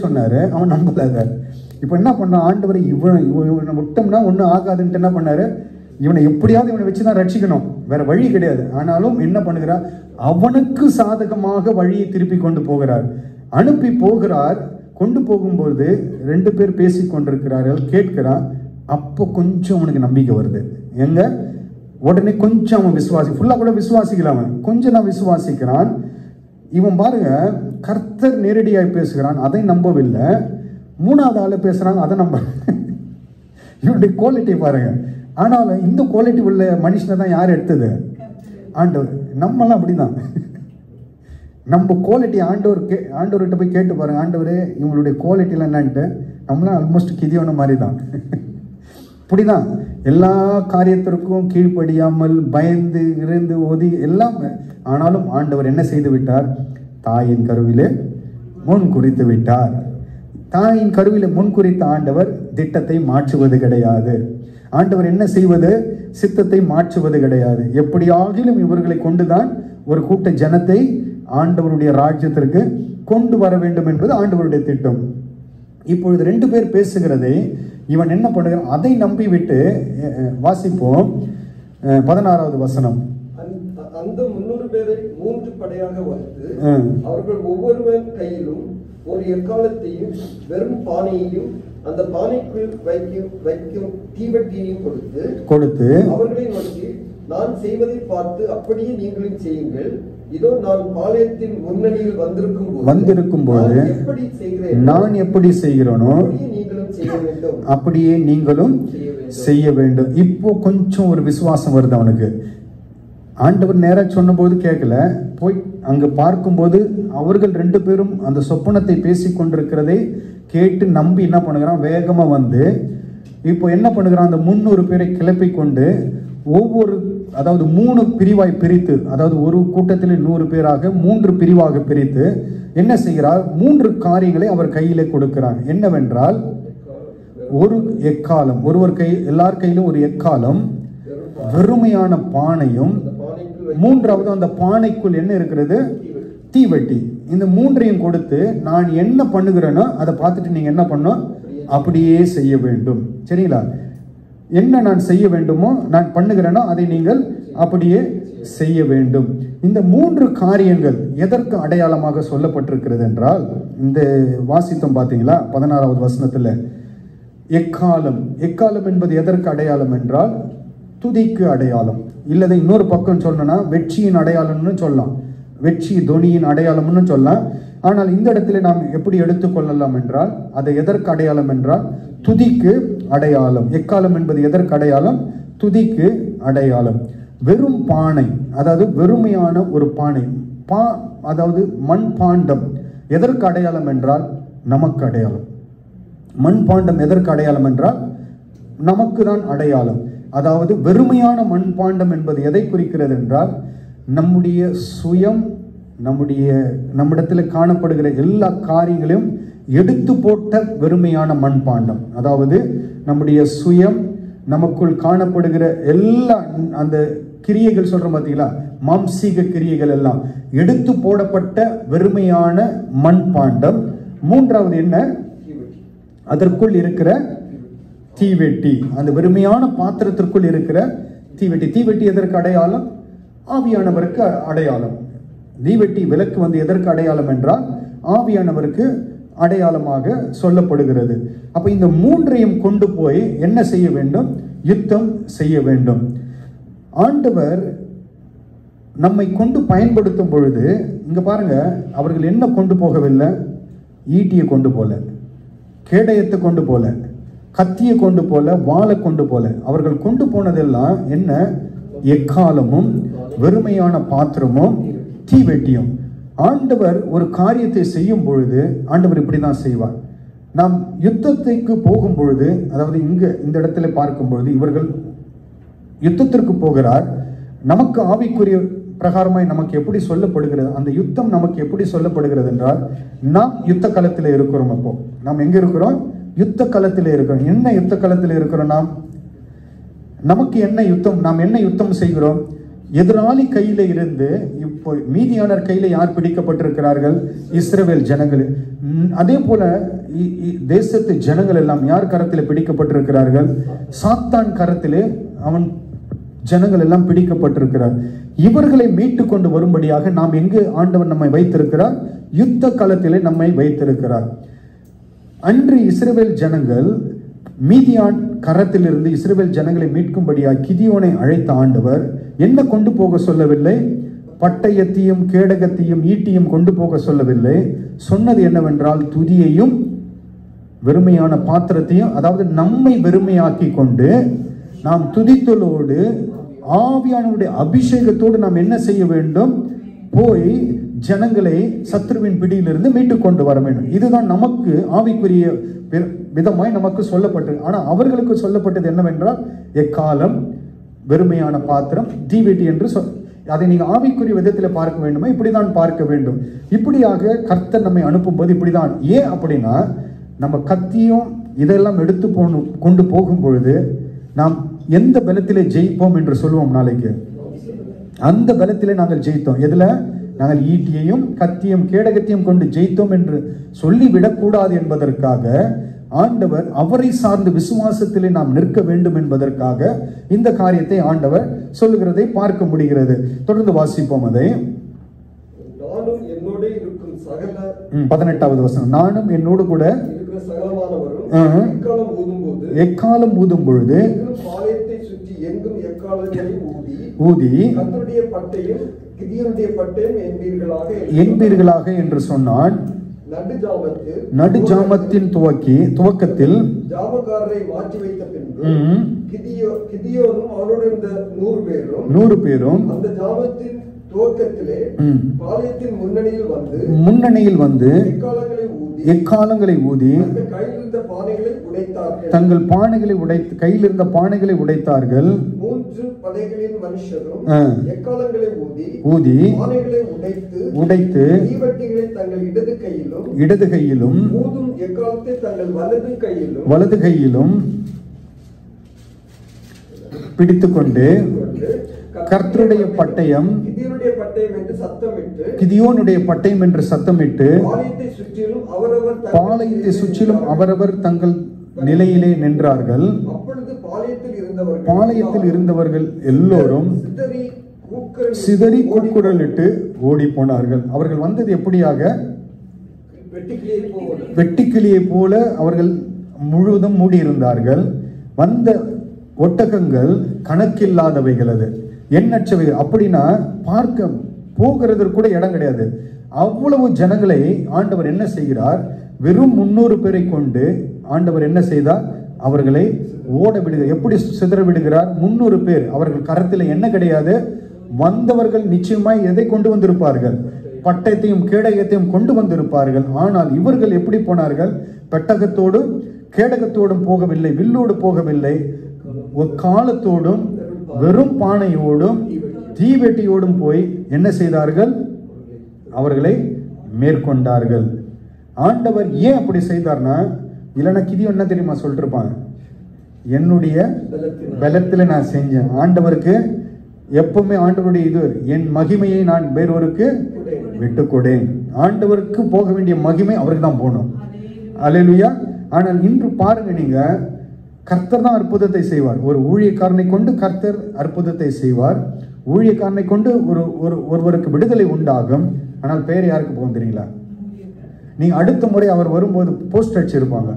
சொன்னாரு. அவன் நம்பல. இப்ப என்ன பண்ண? ஆண்டவர் இவனை விட்டோம்னா ஒன்னும் ஆகாதுன்ட்டு என்ன பண்ணாரு? இவனை எப்படியாவது இவனை வச்சுதான் ரட்சிக்கணும், வேற வழி கிடையாது. ஆனாலும் என்ன பண்ணுகிறார்? அவனுக்கு சாதகமாக வழியை திருப்பி கொண்டு போகிறார். அனுப்பி போகிறார். கொண்டு போகும்போது 2 பேர் பேசி கொண்டிருக்கிறார்கள். கேட்கிறான். அப்போ கொஞ்சம் அவனுக்கு நம்பிக்கை வருது. எங்க? உடனே கொஞ்சம் அவன் ஃபுல்லா கூட விசுவாசிக்கலாம், கொஞ்சம் நான் விசுவாசிக்கிறான். இவன் பாருங்க, கர்த்தர் நேரடியாய் பேசுகிறான், அதை நம்பவில்லை. 3வது ஆளு பேசுறாங்க, அதை நம்ப. இவனுடைய குவாலிட்டி பாருங்க. ஆனாலும் இந்த குவாலிட்டி உள்ள மனுஷனை தான் யார் எடுத்தது? ஆண்டவர். நம்மளாம் அப்படிதான். நம்ம குவாலிட்டி ஆண்டவர்கிட்ட போய் கேட்டு பாருங்க, ஆண்டவரே இவங்களுடைய குவாலிட்டிலாம் என்னன்ட்டு. நம்மளாம் ஆல்மோஸ்ட் கிதியோன மாதிரி தான். இப்படிதான் எல்லா காரியத்திற்கும் கீழ்ப்படியாமல் பயந்து இருந்து ஒதி எல்லாம். ஆனாலும் ஆண்டவர் என்ன செய்து விட்டார்? தாயின் கருவிலே முன் குறித்து விட்டார். தாயின் கருவில முன்குறித்த ஆண்டவர் திட்டத்தை மாற்றுவது கிடையாது. ஆண்டவர் என்ன செய்வது? சித்தத்தை மாற்றுவது கிடையாது. எப்படியாகிலும் இவர்களை கொண்டுதான் ஒரு கூட்ட ஜனத்தை ஆண்டவருடைய ராஜ்யத்திற்கு கொண்டு வர வேண்டும் என்பது ஆண்டவருடைய திட்டம். இப்பொழுது 2 பேர் பேசுகிறதை இவன் என்ன பண்ணுகிறான்? அதை நம்பிவிட்டு வாசிப்போம் 16வது வசனம். அந்த 300 பேரை 3 படையாக வகுத்து அவர்கள் ஒவ்வொருவன் கையிலும் ஒரு எக்காலத்தையும் வெறும் பானையையும் அந்த பானைக்குள் வைக்கும் தீவட்டியையும் கொடுத்து அவர்களை நோக்கி, நான் செய்வதை பார்த்து அப்படியே நீங்களும் செய்யுங்கள். இதோ நான் பாளையத்தின் முன்னணியில் வந்திருக்கும் போது நான் எப்படி செய்கிறேனோ அப்படியே நீங்களும் செய்ய வேண்டும். இப்போ கொஞ்சம் ஒரு விசுவாசம் வருது அவனுக்கு. ஆண்டவர் நேரா சொன்னபோது கேட்கல, போய் அங்கு பார்க்கும்போது அவர்கள் 2 பேரும் அந்த சொப்பனத்தை பேசி கொண்டிருக்கிறதை கேட்டு நம்பி என்ன பண்ணுகிறான்? வேகமா வந்து இப்போ என்ன பண்ணுகிறான்? அந்த 300 பேரை கிளப்பி கொண்டு ஒவ்வொரு, அதாவது 3 பிரிவாய் பிரித்து, அதாவது ஒரு கூட்டத்தில் 100 பேராக 3 பிரிவாக பிரித்து என்ன செய்கிறார்? 3 காரியங்களை அவர் கையிலே கொடுக்கிறார். என்னவென்றால், ஒரு எக்காலம், ஒருவர் கை, எல்லார் கையிலும் ஒரு எக்காலம், வெறுமையான பானையும், 3வது அந்த பானைக்குள் என்ன இருக்கிறது? தீவட்டி. இந்த 3ஐயும் கொடுத்து நான் என்ன பண்ணுகிறேனோ அதை பார்த்துட்டு நீங்க என்ன பண்ணணும்? அப்படியே செய்ய வேண்டும். சரிங்களா? என்ன நான் செய்ய வேண்டுமோ, நான் பண்ணுகிறேனோ அதை நீங்கள் அப்படியே செய்ய வேண்டும். இந்த 3 காரியங்கள் எதற்கு அடையாளமாக சொல்லப்பட்டிருக்கிறது என்றால், இந்த வாசித்தம் பார்த்தீங்களா 16வது வசனத்துல, எக்காலம். எக்காலம் என்பது எதற்கு அடையாளம் என்றால் துதிக்கு அடையாளம். இல்லதை இன்னொரு பக்கம் சொல்லணும்னா வெற்றியின் அடையாளம்னு சொல்லலாம், வெற்றி தொனியின் அடையாளம்னு சொல்லலாம். ஆனால் இந்த இடத்துல நாம் எப்படி எடுத்துக்கொள்ளலாம் என்றால், அதை எதற்கு அடையாளம் என்றால் துதிக்கு அடையாளம். எக்காலம் என்பது எதற்கு அடையாளம்? துதிக்கு அடையாளம். வெறும் பானை, அதாவது வெறுமையான ஒரு பானை, அதாவது மண் பாண்டம் எதற்கு அடையாளம் என்றால் நமக்கு அடையாளம். மண் பாண்டம் எதற்கு அடையாளம் என்றால் நமக்கு தான் அடையாளம். அதாவது வெறுமையான மண் பாண்டம் என்பது எதை குறிக்கிறது என்றால் நம்முடைய சுயம், நம்மிடத்தில் காணப்படுகிற எல்லா காரியங்களையும் எடுத்து போட்ட வெறுமையான மண் பாண்டம். அதாவது நம்முடைய சுயம், நமக்குள் காணப்படுகிற எல்லா அந்த கிரியைகள் சொல்றோம் பார்த்தீங்களா, மாம்சீக கிரியைகள் எல்லாம் எடுத்து போடப்பட்ட வெறுமையான மண் பாண்டம். 3வது என்ன? அதற்குள் இருக்கிற தீவெட்டி, அந்த வெறுமையான பாத்திரத்திற்குள் இருக்கிற தீவெட்டி. தீவெட்டி எதற்கு அடையாளம்? ஆவியானவருக்கு அடையாளம். தீவெட்டி விளக்கு வந்து எதற்கு அடையாளம் என்றால் ஆவியானவருக்கு அடையாளமாக சொல்லப்படுகிறது. அப்ப இந்த 3ஐயும் கொண்டு போய் என்ன செய்ய வேண்டும்? யுத்தம் செய்ய வேண்டும். ஆண்டவர் நம்மை கொண்டு பயன்படுத்தும் பொழுது இங்க பாருங்க, அவர்கள் என்ன கொண்டு போகவில்லை? ஈட்டியை கொண்டு போல, கேடயத்தை கொண்டு போல, கத்தியை கொண்டு போல, வாளை கொண்டு போல. அவர்கள் கொண்டு போனதெல்லாம் என்ன? எக்காலமும் வெறுமையான பாத்திரமும் தீவெட்டியும். ஆண்டவர் ஒரு காரியத்தை செய்யும் பொழுது ஆண்டவர் இப்படிதான் செய்வார். நாம் யுத்தத்துக்கு போகும் பொழுது, அதாவது இந்த இடத்துல பார்க்கும் பொழுது இவர்கள் யுத்தத்திற்கு போகிறார். நமக்கு ஆவிக்குரிய பிரகாரமாய் நமக்கு எப்படி சொல்லப்படுகிறது? அந்த யுத்தம் நமக்கு எப்படி சொல்லப்படுகிறது என்றால், நாம் யுத்த களத்தில் இருக்கிறோம். அப்போ நாம் எங்க இருக்கிறோம்? யுத்த களத்தில் இருக்கிறோம். என்ன யுத்த களத்தில் இருக்கிறோம்? நமக்கு என்ன யுத்தம்? நாம் என்ன யுத்தம் செய்கிறோம்? எதிராளி கையில இருந்து இப்போ மீதியானர் கையில யார் பிடிக்கப்பட்டிருக்கிறார்கள்? இஸ்ரவேல் ஜனங்கள். அதே போல தேசத்து ஜனங்கள் எல்லாம் யார் கரத்தில் பிடிக்கப்பட்டிருக்கிறார்கள்? சாத்தான் கரத்திலே அவன் ஜனங்கள் எல்லாம் பிடிக்கப்பட்டிருக்கிறார். இவர்களை மீட்டு கொண்டு வரும்படியாக நாம் எங்கு ஆண்டவர் நம்மை வைத்திருக்கிறார்? யுத்த களத்திலே நம்மை வைத்திருக்கிறார். அன்று இஸ்ரவேல் ஜனங்கள் மீதியான் கரத்திலிருந்து இஸ்ரவேல் ஜனங்களை மீட்கும்படியாக கிதியோனை அழைத்த ஆண்டவர் என்ன கொண்டு போக சொல்லவில்லை? பட்டயத்தையும் கேடகத்தையும் ஈட்டியும் கொண்டு போக சொல்லவில்லை. சொன்னது என்னவென்றால் துதியையும் வெறுமையான பாத்திரத்தையும், அதாவது நம்மை வெறுமையாக்கி கொண்டு நாம் துதித்தலோடு ஆவியானவருடைய அபிஷேகத்தோடு நாம் என்ன செய்ய வேண்டும்? போய் ஜனங்களை சத்ருவின் பிடியிலிருந்து மீட்டு கொண்டு வர வேண்டும். இதுதான் நமக்கு ஆவிக்குரிய விதமாய் நமக்கு சொல்லப்பட்டது. ஆனால் அவர்களுக்கு சொல்லப்பட்டது என்னவென்றால் எக்காலம், வெறுமையான பாத்திரம், தீவெட்டி என்று அதை நீங்க ஆவிக்குரிய விதத்தில் பார்க்க வேண்டுமா? இப்படிதான் பார்க்க வேண்டும். இப்படியாக கர்த்தர் நம்மை அனுப்பும் போது இப்படிதான். ஏன் அப்படின்னா, நம்ம கத்தியும் இதெல்லாம் எடுத்து கொண்டு போகும் பொழுது நாம் எந்த பலத்திலே ஜெயிப்போம் என்று சொல்லுவோம் நாளைக்கு. அந்த பலத்திலே நாங்கள் ஜெயித்தோம். எதுல? நாங்கள் ஈட்டியையும் கத்தியும் கேடகத்தையும் கொண்டு ஜெயித்தோம் என்று சொல்லிவிடக்கூடாது என்பதற்காக ஆண்டவர் அவரை சார்ந்த விசுவாசத்திலே நாம் நிற்க வேண்டும் என்பதற்காக இந்த காரியத்தை ஆண்டவர் சொல்லுகிறதை பார்க்க முடிகிறது. தொடர்ந்து வாசிப்போம் அதை. 18வது வசனம். நானும் என்னோடு கூட எக்காலம் ஊதும் பொழுது ஊதி என்பீர்களாக என்று சொன்னான். நடுஜாமத்தின் துவக்கத்தில் ஜாமக்காரரை மாற்றி வைத்த பின்பு கிதியோனும் அவரோடு இருந்த 100 பேரும் அந்த ஜாமத்தின் துவக்கத்திலே பாளையத்தின் முன்னணியில் வந்து எக்காலங்களை ஊதி தங்கள் கையில் இருந்த பானைகளை உடைத்தார்கள். 3 படைகளின் மனுஷரும் எக்காலங்களை ஊதி உடைத்து தீவட்டிகளை தங்கள் இடது கையிலும் ஊதும் எக்காலத்தை தங்கள் வலது கையிலும் பிடித்துக்கொண்டு கர்த்தருடைய பட்டயம் கிதியோனுடைய பட்டயம் என்று சத்தமிட்டு பாளையத்தை சுற்றிலும் அவரவர் தங்கள் நிலையிலே நின்றார்கள். பாளையத்தில் இருந்தவர்கள் எல்லோரும் சிதறி கூக்குரலிட்டு ஓடி போனார்கள். அவர்கள் வந்தது எப்படியாக? வெட்டுக்கிளியை போல அவர்கள் முழுவதும் மூடியிருந்தார்கள். வந்த ஒட்டகங்கள் கணக்கில்லாதவைகள், அது எண்ணற்றவைகள். அப்படின்னா பார்க்க போகிறதற்கு கூட இடம் கிடையாது. அவ்வளவு ஜனங்களை ஆண்டவர் என்ன செய்கிறார்? வெறும் 300 பேரை கொண்டு ஆண்டவர் என்ன செய்தார்? அவர்களை ஓட விடுகிறார். எப்படி சிதற விடுகிறார்? 300 பேர். அவர்கள் கரத்தில் என்ன கிடையாது. வந்தவர்கள் நிச்சயமாய் எதை கொண்டு வந்திருப்பார்கள்? பட்டயத்தையும் கேடகத்தையும் கொண்டு வந்திருப்பார்கள். ஆனால் இவர்கள் எப்படி போனார்கள்? பெட்டகத்தோடும் கேடகத்தோடும் போகவில்லை, வில்லோடு போகவில்லை, காலத்தோடும் வெறும் பானையோடும் தீவெட்டியோடும் போய் என்ன செய்தார்கள்? அவர்களை மேற்கொண்டார்கள். ஆண்டவர் ஏன் அப்படி செய்தார்னா, இல்லைன்னா கிதியோன் என்ன தெரியுமா சொல்லிட்டு இருப்பாங்க? என்னுடைய பலத்தில் நான் செஞ்சேன். ஆண்டவருக்கு எப்பவுமே ஆண்டவருடைய இது, என் மகிமையை நான் வேறொருக்கு விட்டுக்கொடேன். ஆண்டவருக்கு போக வேண்டிய மகிமை அவருக்கு தான் போகணும். அல்லேலூயா. ஆனால் இன்று பாருங்க, நீங்க கர்த்தர் தான் அற்புதத்தை செய்வார். ஒரு ஊழியக்காரனை கொண்டு கர்த்தர் அற்புதத்தை செய்வார். ஊழியக்காரனை கொண்டு ஒருவருக்கு விடுதலை உண்டாகும். ஆனால் பெயர் யாருக்கு போகும் தெரியுங்களா? நீங்க அடுத்த முறை அவர் வரும்போது போஸ்ட் அடிச்சிருப்பாங்க.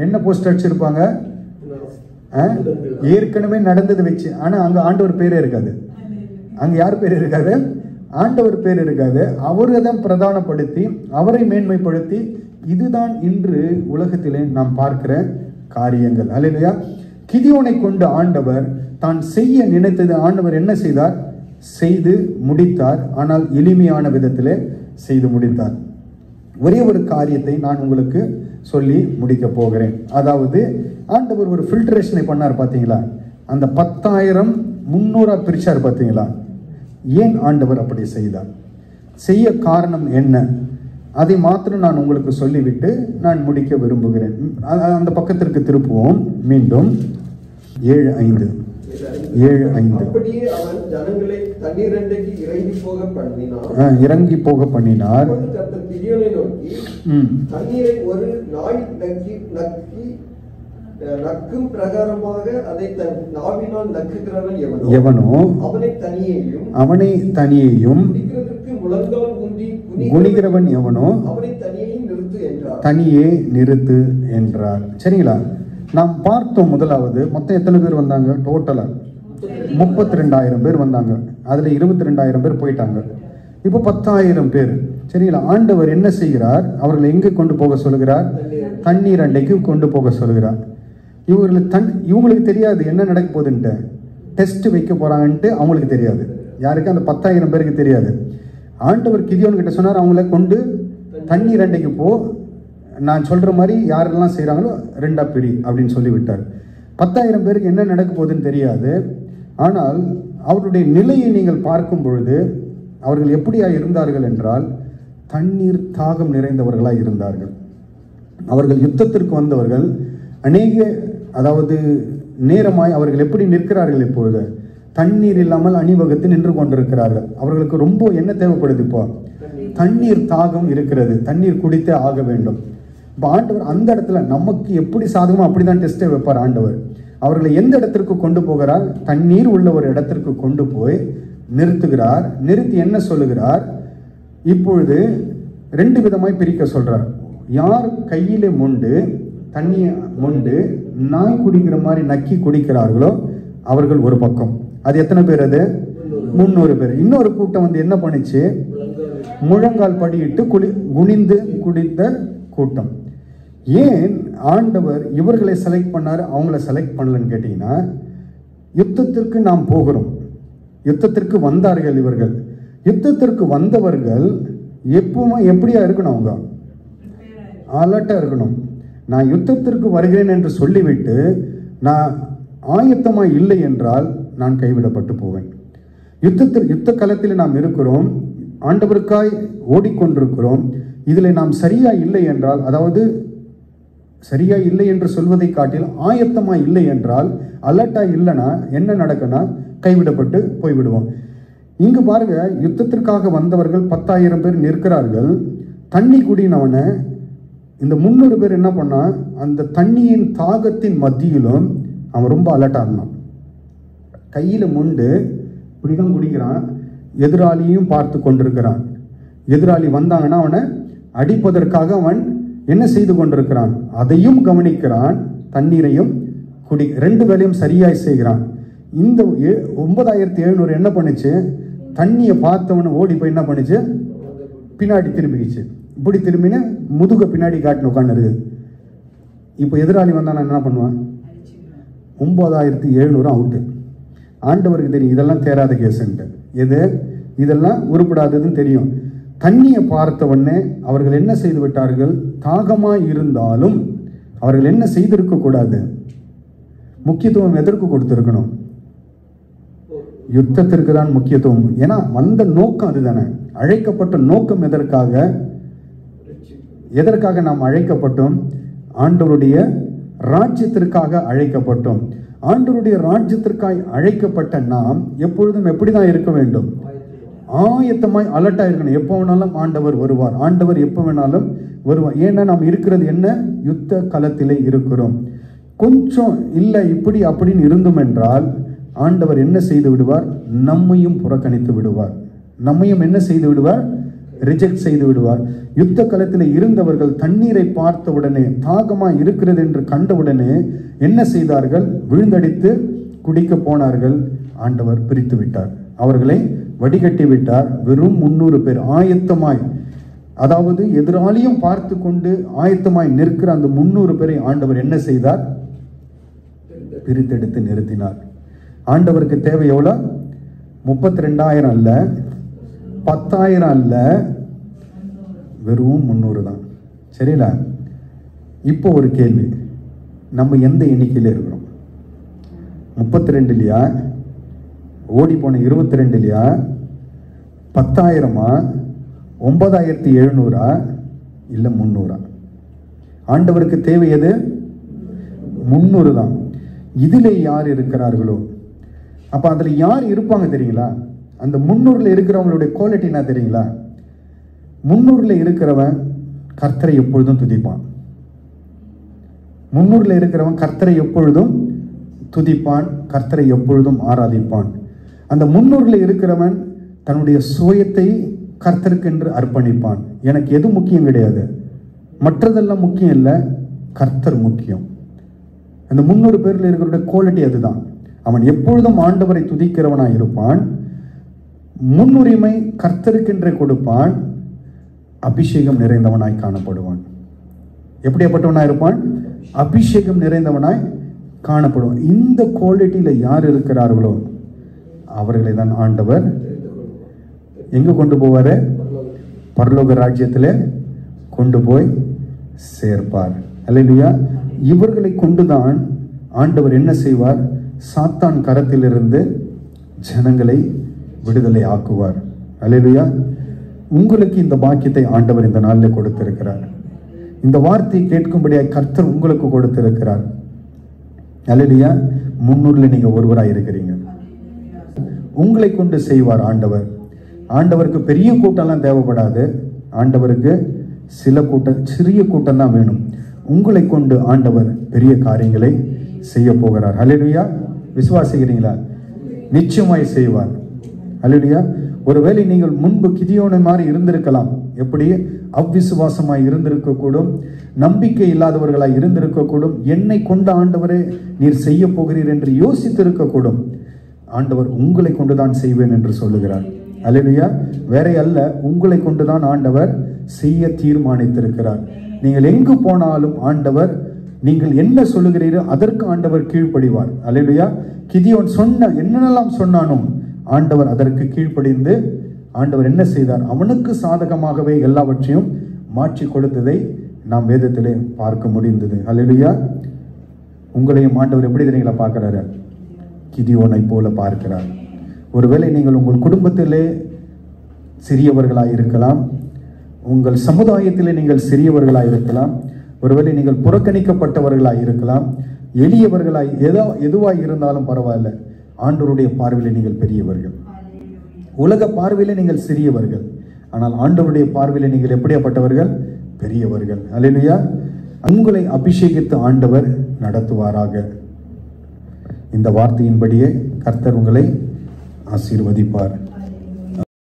என்ன போஸ்ட் அடிச்சிருப்பாங்க? ஏற்கனவே நடந்தது வச்சு. ஆனா அங்க ஆண்டவர் பேரே இருக்காது. அங்க யார் பேர் இருக்காது? ஆண்டவர் பேர் இருக்காது. அவரை தான் பிரதானப்படுத்தி அவரை மேன்மைப்படுத்தி, இதுதான் இன்று உலகத்திலே நாம் பார்க்கிற காரியங்கள். அல்லேலூயா. கிதியோனை கொண்டு ஆண்டவர் தான் செய்ய நினைத்தது ஆண்டவர் என்ன செய்தார்? செய்து முடித்தார். ஆனால் எளிமையான விதத்திலே செய்து முடித்தார். ஒரே ஒரு காரியத்தை நான் உங்களுக்கு சொல்லி முடிக்க போகிறேன். அதாவது ஆண்டவர் ஒரு ஃபில்டரேஷனை பண்ணார். பார்த்தீங்களா? அந்த 10,000 300 பிரிச்சார். பார்த்தீங்களா? ஏன் ஆண்டவர் அப்படி செய்தார்? செய்ய காரணம் என்ன? அதை மாத்திரம் நான் உங்களுக்கு சொல்லிவிட்டு நான் முடிக்க விரும்புகிறேன். அந்த பக்கத்திற்கு திருப்புவோம். மீண்டும் 7:5 அப்படியே அவன் ஜனங்களை தண்ணீரண்டைக்கு இறங்கி போக பண்ணினார். கிதியோனை நோக்கி, தண்ணீரை ஒரு நாய் நக்கும் பிரகாரமாக அதை தன் நாவினால் நக்குகிறவன் எவனோ அவனை தனியேயும் முழங்கால் ஊன்றி குனிகிறவன் எவனோ அவனை தனியே நிறுத்து என்றார். சரிங்களா? நாம் பார்த்தோம். முதலாவது மொத்தம் எத்தனை பேர் வந்தாங்க? டோட்டலா 32,000 பேர் வந்தாங்க. அதுல 22,000 பேர் போயிட்டாங்க. இப்போ 10,000 பேர். சரிங்களா? ஆண்டவர் என்ன செய்கிறார்? அவர்களை எங்கே கொண்டு போக சொல்கிறார்? தண்ணீர் அண்டைக்கு கொண்டு போக சொல்கிறார். இவங்களுக்கு தெரியாது என்ன நடக்க போகுதுன்ட்டு. டெஸ்ட் வைக்க போறாங்கன்ட்டு அவங்களுக்கு தெரியாது. யாருக்கு? அந்த 10,000 பேருக்கு தெரியாது. ஆண்டவர் கிதியோன் கிட்ட சொன்னார், அவங்கள கொண்டு தண்ணீர் அண்டைக்கு போ, நான் சொல்ற மாதிரி யாரெல்லாம் செய்யறாங்களோ 2 பிரி அப்படின்னு சொல்லி விட்டார். 10,000 பேருக்கு என்ன நடக்க போகுதுன்னு தெரியாது. ஆனால் அவருடைய நிலையை நீங்கள் பார்க்கும் பொழுது அவர்கள் எப்படியா இருந்தார்கள் என்றால், தண்ணீர் தாகம் நிறைந்தவர்களாக இருந்தார்கள். அவர்கள் யுத்தத்திற்கு வந்தவர்கள் அதாவது நேரமாய் அவர்கள் எப்படி நிற்கிறார்கள்? இப்பொழுது தண்ணீர் இல்லாமல் அணிவகுத்து நின்று கொண்டிருக்கிறார்கள். அவர்களுக்கு ரொம்ப என்ன தேவைப்படுது? இப்போ தண்ணீர் தாகம் இருக்கிறது, தண்ணீர் குடித்தே ஆக வேண்டும். இப்போ ஆண்டவர் அந்த இடத்துல நமக்கு எப்படி சாதகமோ அப்படிதான் டெஸ்ட்டை வைப்பார் ஆண்டவர். அவர்களை எந்த இடத்திற்கு கொண்டு போகிறார்? தண்ணீர் உள்ள ஒரு இடத்திற்கு கொண்டு போய் நிறுத்துகிறார். நிறுத்தி என்ன சொல்லுகிறார்? இப்பொழுது 2 விதமாய் பிரிக்க சொல்றார். யார் கையிலே மொண்டு தண்ணியை மொண்டு நாய் குடிக்கிற மாதிரி நக்கி குடிக்கிறார்களோ அவர்கள் ஒரு பக்கம். அது எத்தனை பேர்? அது 300 பேர். இன்னொரு கூட்டம் வந்து என்ன பண்ணிச்சு? முழங்கால் படியிட்டு குனிந்து குடித்த கூட்டம். ஏன் ஆண்டவர் இவர்களை செலக்ட் பண்ணார், அவங்கள செலக்ட் பண்ணலன்னு கேட்டீங்கன்னா, யுத்தத்திற்கு நாம் போகிறோம். யுத்தத்திற்கு வந்தார்கள் இவர்கள். யுத்தத்திற்கு வந்தவர்கள் எப்பவுமே எப்படியா இருக்கணும்? அவங்க அலர்ட்டா இருக்கணும். நான் யுத்தத்திற்கு வருகிறேன் என்று சொல்லிவிட்டு நான் ஆயத்தமா இல்லை என்றால் நான் கைவிடப்பட்டு போவேன். யுத்த களத்தில் நாம் இருக்கிறோம், ஆண்டவருக்காய் ஓடிக்கொண்டிருக்கிறோம். இதில் நாம் சரியா இல்லை என்றால், அதாவது சரியா இல்லை என்று சொல்வதை காட்டில் ஆயத்தமா இல்லை என்றால், அலர்ட்டா இல்லைன்னா என்ன நடக்குன்னா கைவிடப்பட்டு போய்விடுவோம். இங்கு பாருங்க, யுத்தத்திற்காக வந்தவர்கள் 10,000 பேர் நிற்கிறார்கள். தண்ணி குடினவனை இந்த 300 பேர் என்ன பண்ணா, அந்த தண்ணியின் தாகத்தின் மத்தியிலும் அவன் ரொம்ப அலர்ட்டா இருந்தான். கையில முண்டு இப்படிதான் குடிக்கிறான். எதிராளியும் பார்த்து கொண்டிருக்கிறான். எதிராளி வந்தாங்கன்னா அவனை அடிப்பதற்காக அவன் என்ன செய்து கொண்டிருக்கிறான், அதையும் கவனிக்கிறான், தண்ணீரையும் 2 வேலையும் சரியாய் செய்கிறான். இந்த 9700 என்ன பண்ணுச்சு? தண்ணியை பார்த்தவன ஓடி போய் என்ன பண்ணுச்சு? பின்னாடி திரும்பிச்சு. இப்படி திரும்பின முதுக பின்னாடி காட்டின உட்காந்துருது. இப்போ எதிராளி வந்தானா என்ன பண்ணுவான்? 9700 அவுட்டு. ஆண்டவருக்கு தெரியும் இதெல்லாம் தேராத கேஸ்ன்ட்டு. இதெல்லாம் உருப்படாததுன்னு தெரியும். தண்ணியை பார்த்தவொடனே அவர்கள் என்ன செய்து விட்டார்கள்? தாகமாய் இருந்தாலும் அவர்கள் என்ன செய்திருக்க கூடாது? முக்கியத்துவம் எதற்கு கொடுத்திருக்கணும்? யுத்தத்திற்கு தான் முக்கியத்துவம். ஏன்னா வந்த நோக்கம் அதுதானே. அழைக்கப்பட்ட நோக்கம் எதற்காக நாம் அழைக்கப்பட்டோம்? ஆண்டவருடைய ராஜ்யத்திற்காக அழைக்கப்பட்டோம். ஆண்டவருடைய ராஜ்யத்திற்காக அழைக்கப்பட்ட நாம் எப்பொழுதும் எப்படிதான் இருக்க வேண்டும்? ஆயத்தமாய் அலர்ட்டா இருக்கணும். எப்போ வேணாலும் ஆண்டவர் வருவார். ஆண்டவர் எப்போ வேணாலும் வருவார். ஏன்னா நாம் இருக்கிறது என்ன? யுத்த களத்திலே இருக்கிறோம். கொஞ்சம் இல்லை இப்படி அப்படின்னு இருந்தோம் என்றால் ஆண்டவர் என்ன செய்து விடுவார்? நம்மையும் புறக்கணித்து விடுவார். நம்மையும் என்ன செய்து விடுவார்? ரிஜெக்ட் செய்து விடுவார். யுத்த களத்தில் இருந்தவர்கள் தண்ணீரை பார்த்தவுடனே, தாகமா இருக்கிறது என்று கண்டவுடனே என்ன செய்தார்கள்? விழுந்தடித்து குடிக்க போனார்கள். ஆண்டவர் பிரித்து விட்டார், அவர்களை வடிகட்டி விட்டார். வெறும் 300 பேர் ஆயத்தமாய், அதாவது எதிராளியும் பார்த்து கொண்டு ஆயத்தமாய் நிற்கிற அந்த 300 பேரை ஆண்டவர் என்ன செய்தார்? பிரித்தெடுத்து நிறுத்தினார். ஆண்டவருக்கு தேவை எவ்வளோ? 32,000 அல்ல, 10,000 அல்ல, வெறும் 300 தான். சரியில்ல? இப்போ ஒரு கேள்வி, நம்ம எந்த எண்ணிக்கையில் இருக்கிறோம்? 32 இல்லையா? ஓடி போன 22 இல்லையா? 10,000-ஆ? 9,700-ஆ? இல்லை 300-ஆ? ஆண்டவருக்கு தேவை எது? 300 தான். இதிலே யார் இருக்கிறார்களோ, அப்ப அதுல யார் இருப்பாங்க தெரியுங்களா? அந்த 300ல இருக்கிறவங்களுடைய குவாலிட்டி என்ன தெரியுங்களா? 300ல இருக்கிறவன் கர்த்தரை எப்பொழுதும் துதிப்பான். 300ல இருக்கிறவன் கர்த்தரை எப்பொழுதும் துதிப்பான், கர்த்தரை எப்பொழுதும் ஆராதிப்பான். அந்த 300ல இருக்கிறவன் தன்னுடைய சுயத்தை கர்த்தருக்கென்று அர்ப்பணிப்பான். எனக்கு எது முக்கியம் கிடையாது, மற்றதெல்லாம் முக்கியம் இல்லை, கர்த்தர் முக்கியம். அந்த 300 பேர்ல இருக்கிற குவாலிட்டி அதுதான். அவன் எப்பொழுதும் ஆண்டவரை துதிக்கிறவனாய் இருப்பான், முன்னுரிமை கர்த்தருக்கென்றே கொடுப்பான், அபிஷேகம் நிறைந்தவனாய் காணப்படுவான். எப்படியாப்பட்டவனாய் இருப்பான்? அபிஷேகம் நிறைந்தவனாய் காணப்படுவான். இந்த குவாலிட்டியில யார் இருக்கிறார்களோ அவர்களை தான் ஆண்டவர் எங்க கொண்டு போவாரு? பரலோக ராஜ்யத்திலே கொண்டு போய் சேர்ப்பார். அல்லேலூயா. இவர்களை கொண்டுதான் ஆண்டவர் என்ன செய்வார்? சாத்தான் கரத்திலிருந்து ஜனங்களை விடுதலை ஆக்குவார். அல்லேலூயா. உங்களுக்கு இந்த பாக்கியத்தை ஆண்டவர் இந்த நாளில் கொடுத்திருக்கிறார். இந்த வார்த்தையை கேட்கும்படியாக கர்த்தர் உங்களுக்கு கொடுத்திருக்கிறார். அல்லேலூயா. 300ல நீங்க ஒருவராய் இருக்கிறீங்க. உங்களை கொண்டு செய்வார் ஆண்டவர். ஆண்டவருக்கு பெரிய கூட்டம்லாம் தேவைப்படாது. ஆண்டவருக்கு சிறிய கூட்டம் தான் வேணும். உங்களை கொண்டு ஆண்டவர் பெரிய காரியங்களை செய்ய போகிறார். அல்லேலூயா. விசுவாசிக்கிறீங்களா? நிச்சயமாய் செய்வார். அல்லேலூயா. ஒருவேளை நீங்கள் முன்பு கிதியோனை மாதிரி இருந்திருக்கலாம். எப்படி? அவ்விசுவாசமாய் இருந்திருக்க கூடும், நம்பிக்கை இல்லாதவர்களாய் இருந்திருக்க கூடும். என்னை கொண்ட ஆண்டவரே நீர் செய்ய போகிறீர் என்று யோசித்திருக்க கூடும். ஆண்டவர் உங்களை கொண்டுதான் செய்வேன் என்று சொல்லுகிறார். அல்லேலூயா. வேற அல்ல, உங்களை கொண்டுதான் ஆண்டவர் செய்ய தீர்மானித்திருக்கிறார். நீங்கள் எங்கு போனாலும் ஆண்டவர் நீங்கள் என்ன சொல்லுகிறீரோ அதற்கு ஆண்டவர் கீழ்ப்படிவார். அல்லேலூயா. கிதியோன் சொன்ன என்னென்னலாம் சொன்னானோ ஆண்டவர் அதற்கு கீழ்ப்படிந்து ஆண்டவர் என்ன செய்தார்? அவனுக்கு சாதகமாகவே எல்லாவற்றையும் மாற்றி கொடுத்ததை நாம் வேதத்திலே பார்க்க முடிந்தது. அல்லேலூயா. உங்களையும் ஆண்டவர் எப்படி தெரியுங்களா பார்க்கிறாரு? கிதியோனை போல பார்க்கிறார். ஒருவேளை நீங்கள் உங்கள் குடும்பத்திலே சிறியவர்களாய் இருக்கலாம், உங்கள் சமுதாயத்திலே நீங்கள் சிறியவர்களாய் இருக்கலாம், ஒருவேளை நீங்கள் புறக்கணிக்கப்பட்டவர்களாய் இருக்கலாம், எளியவர்களாய் எதுவாய் இருந்தாலும் பரவாயில்ல. ஆண்டவருடைய பார்வையிலே நீங்கள் பெரியவர்கள். உலக பார்வையிலே நீங்கள் சிறியவர்கள். ஆனால் ஆண்டவருடைய பார்வையிலே நீங்கள் எப்படியாப்பட்டவர்கள்? பெரியவர்கள். அல்லேலூயா. உங்களை அபிஷேகித்து ஆண்டவர் நடத்துவாராக. இந்த வார்த்தையின்படியே கர்த்தர் உங்களை ஆசீர்வதிப்பார்.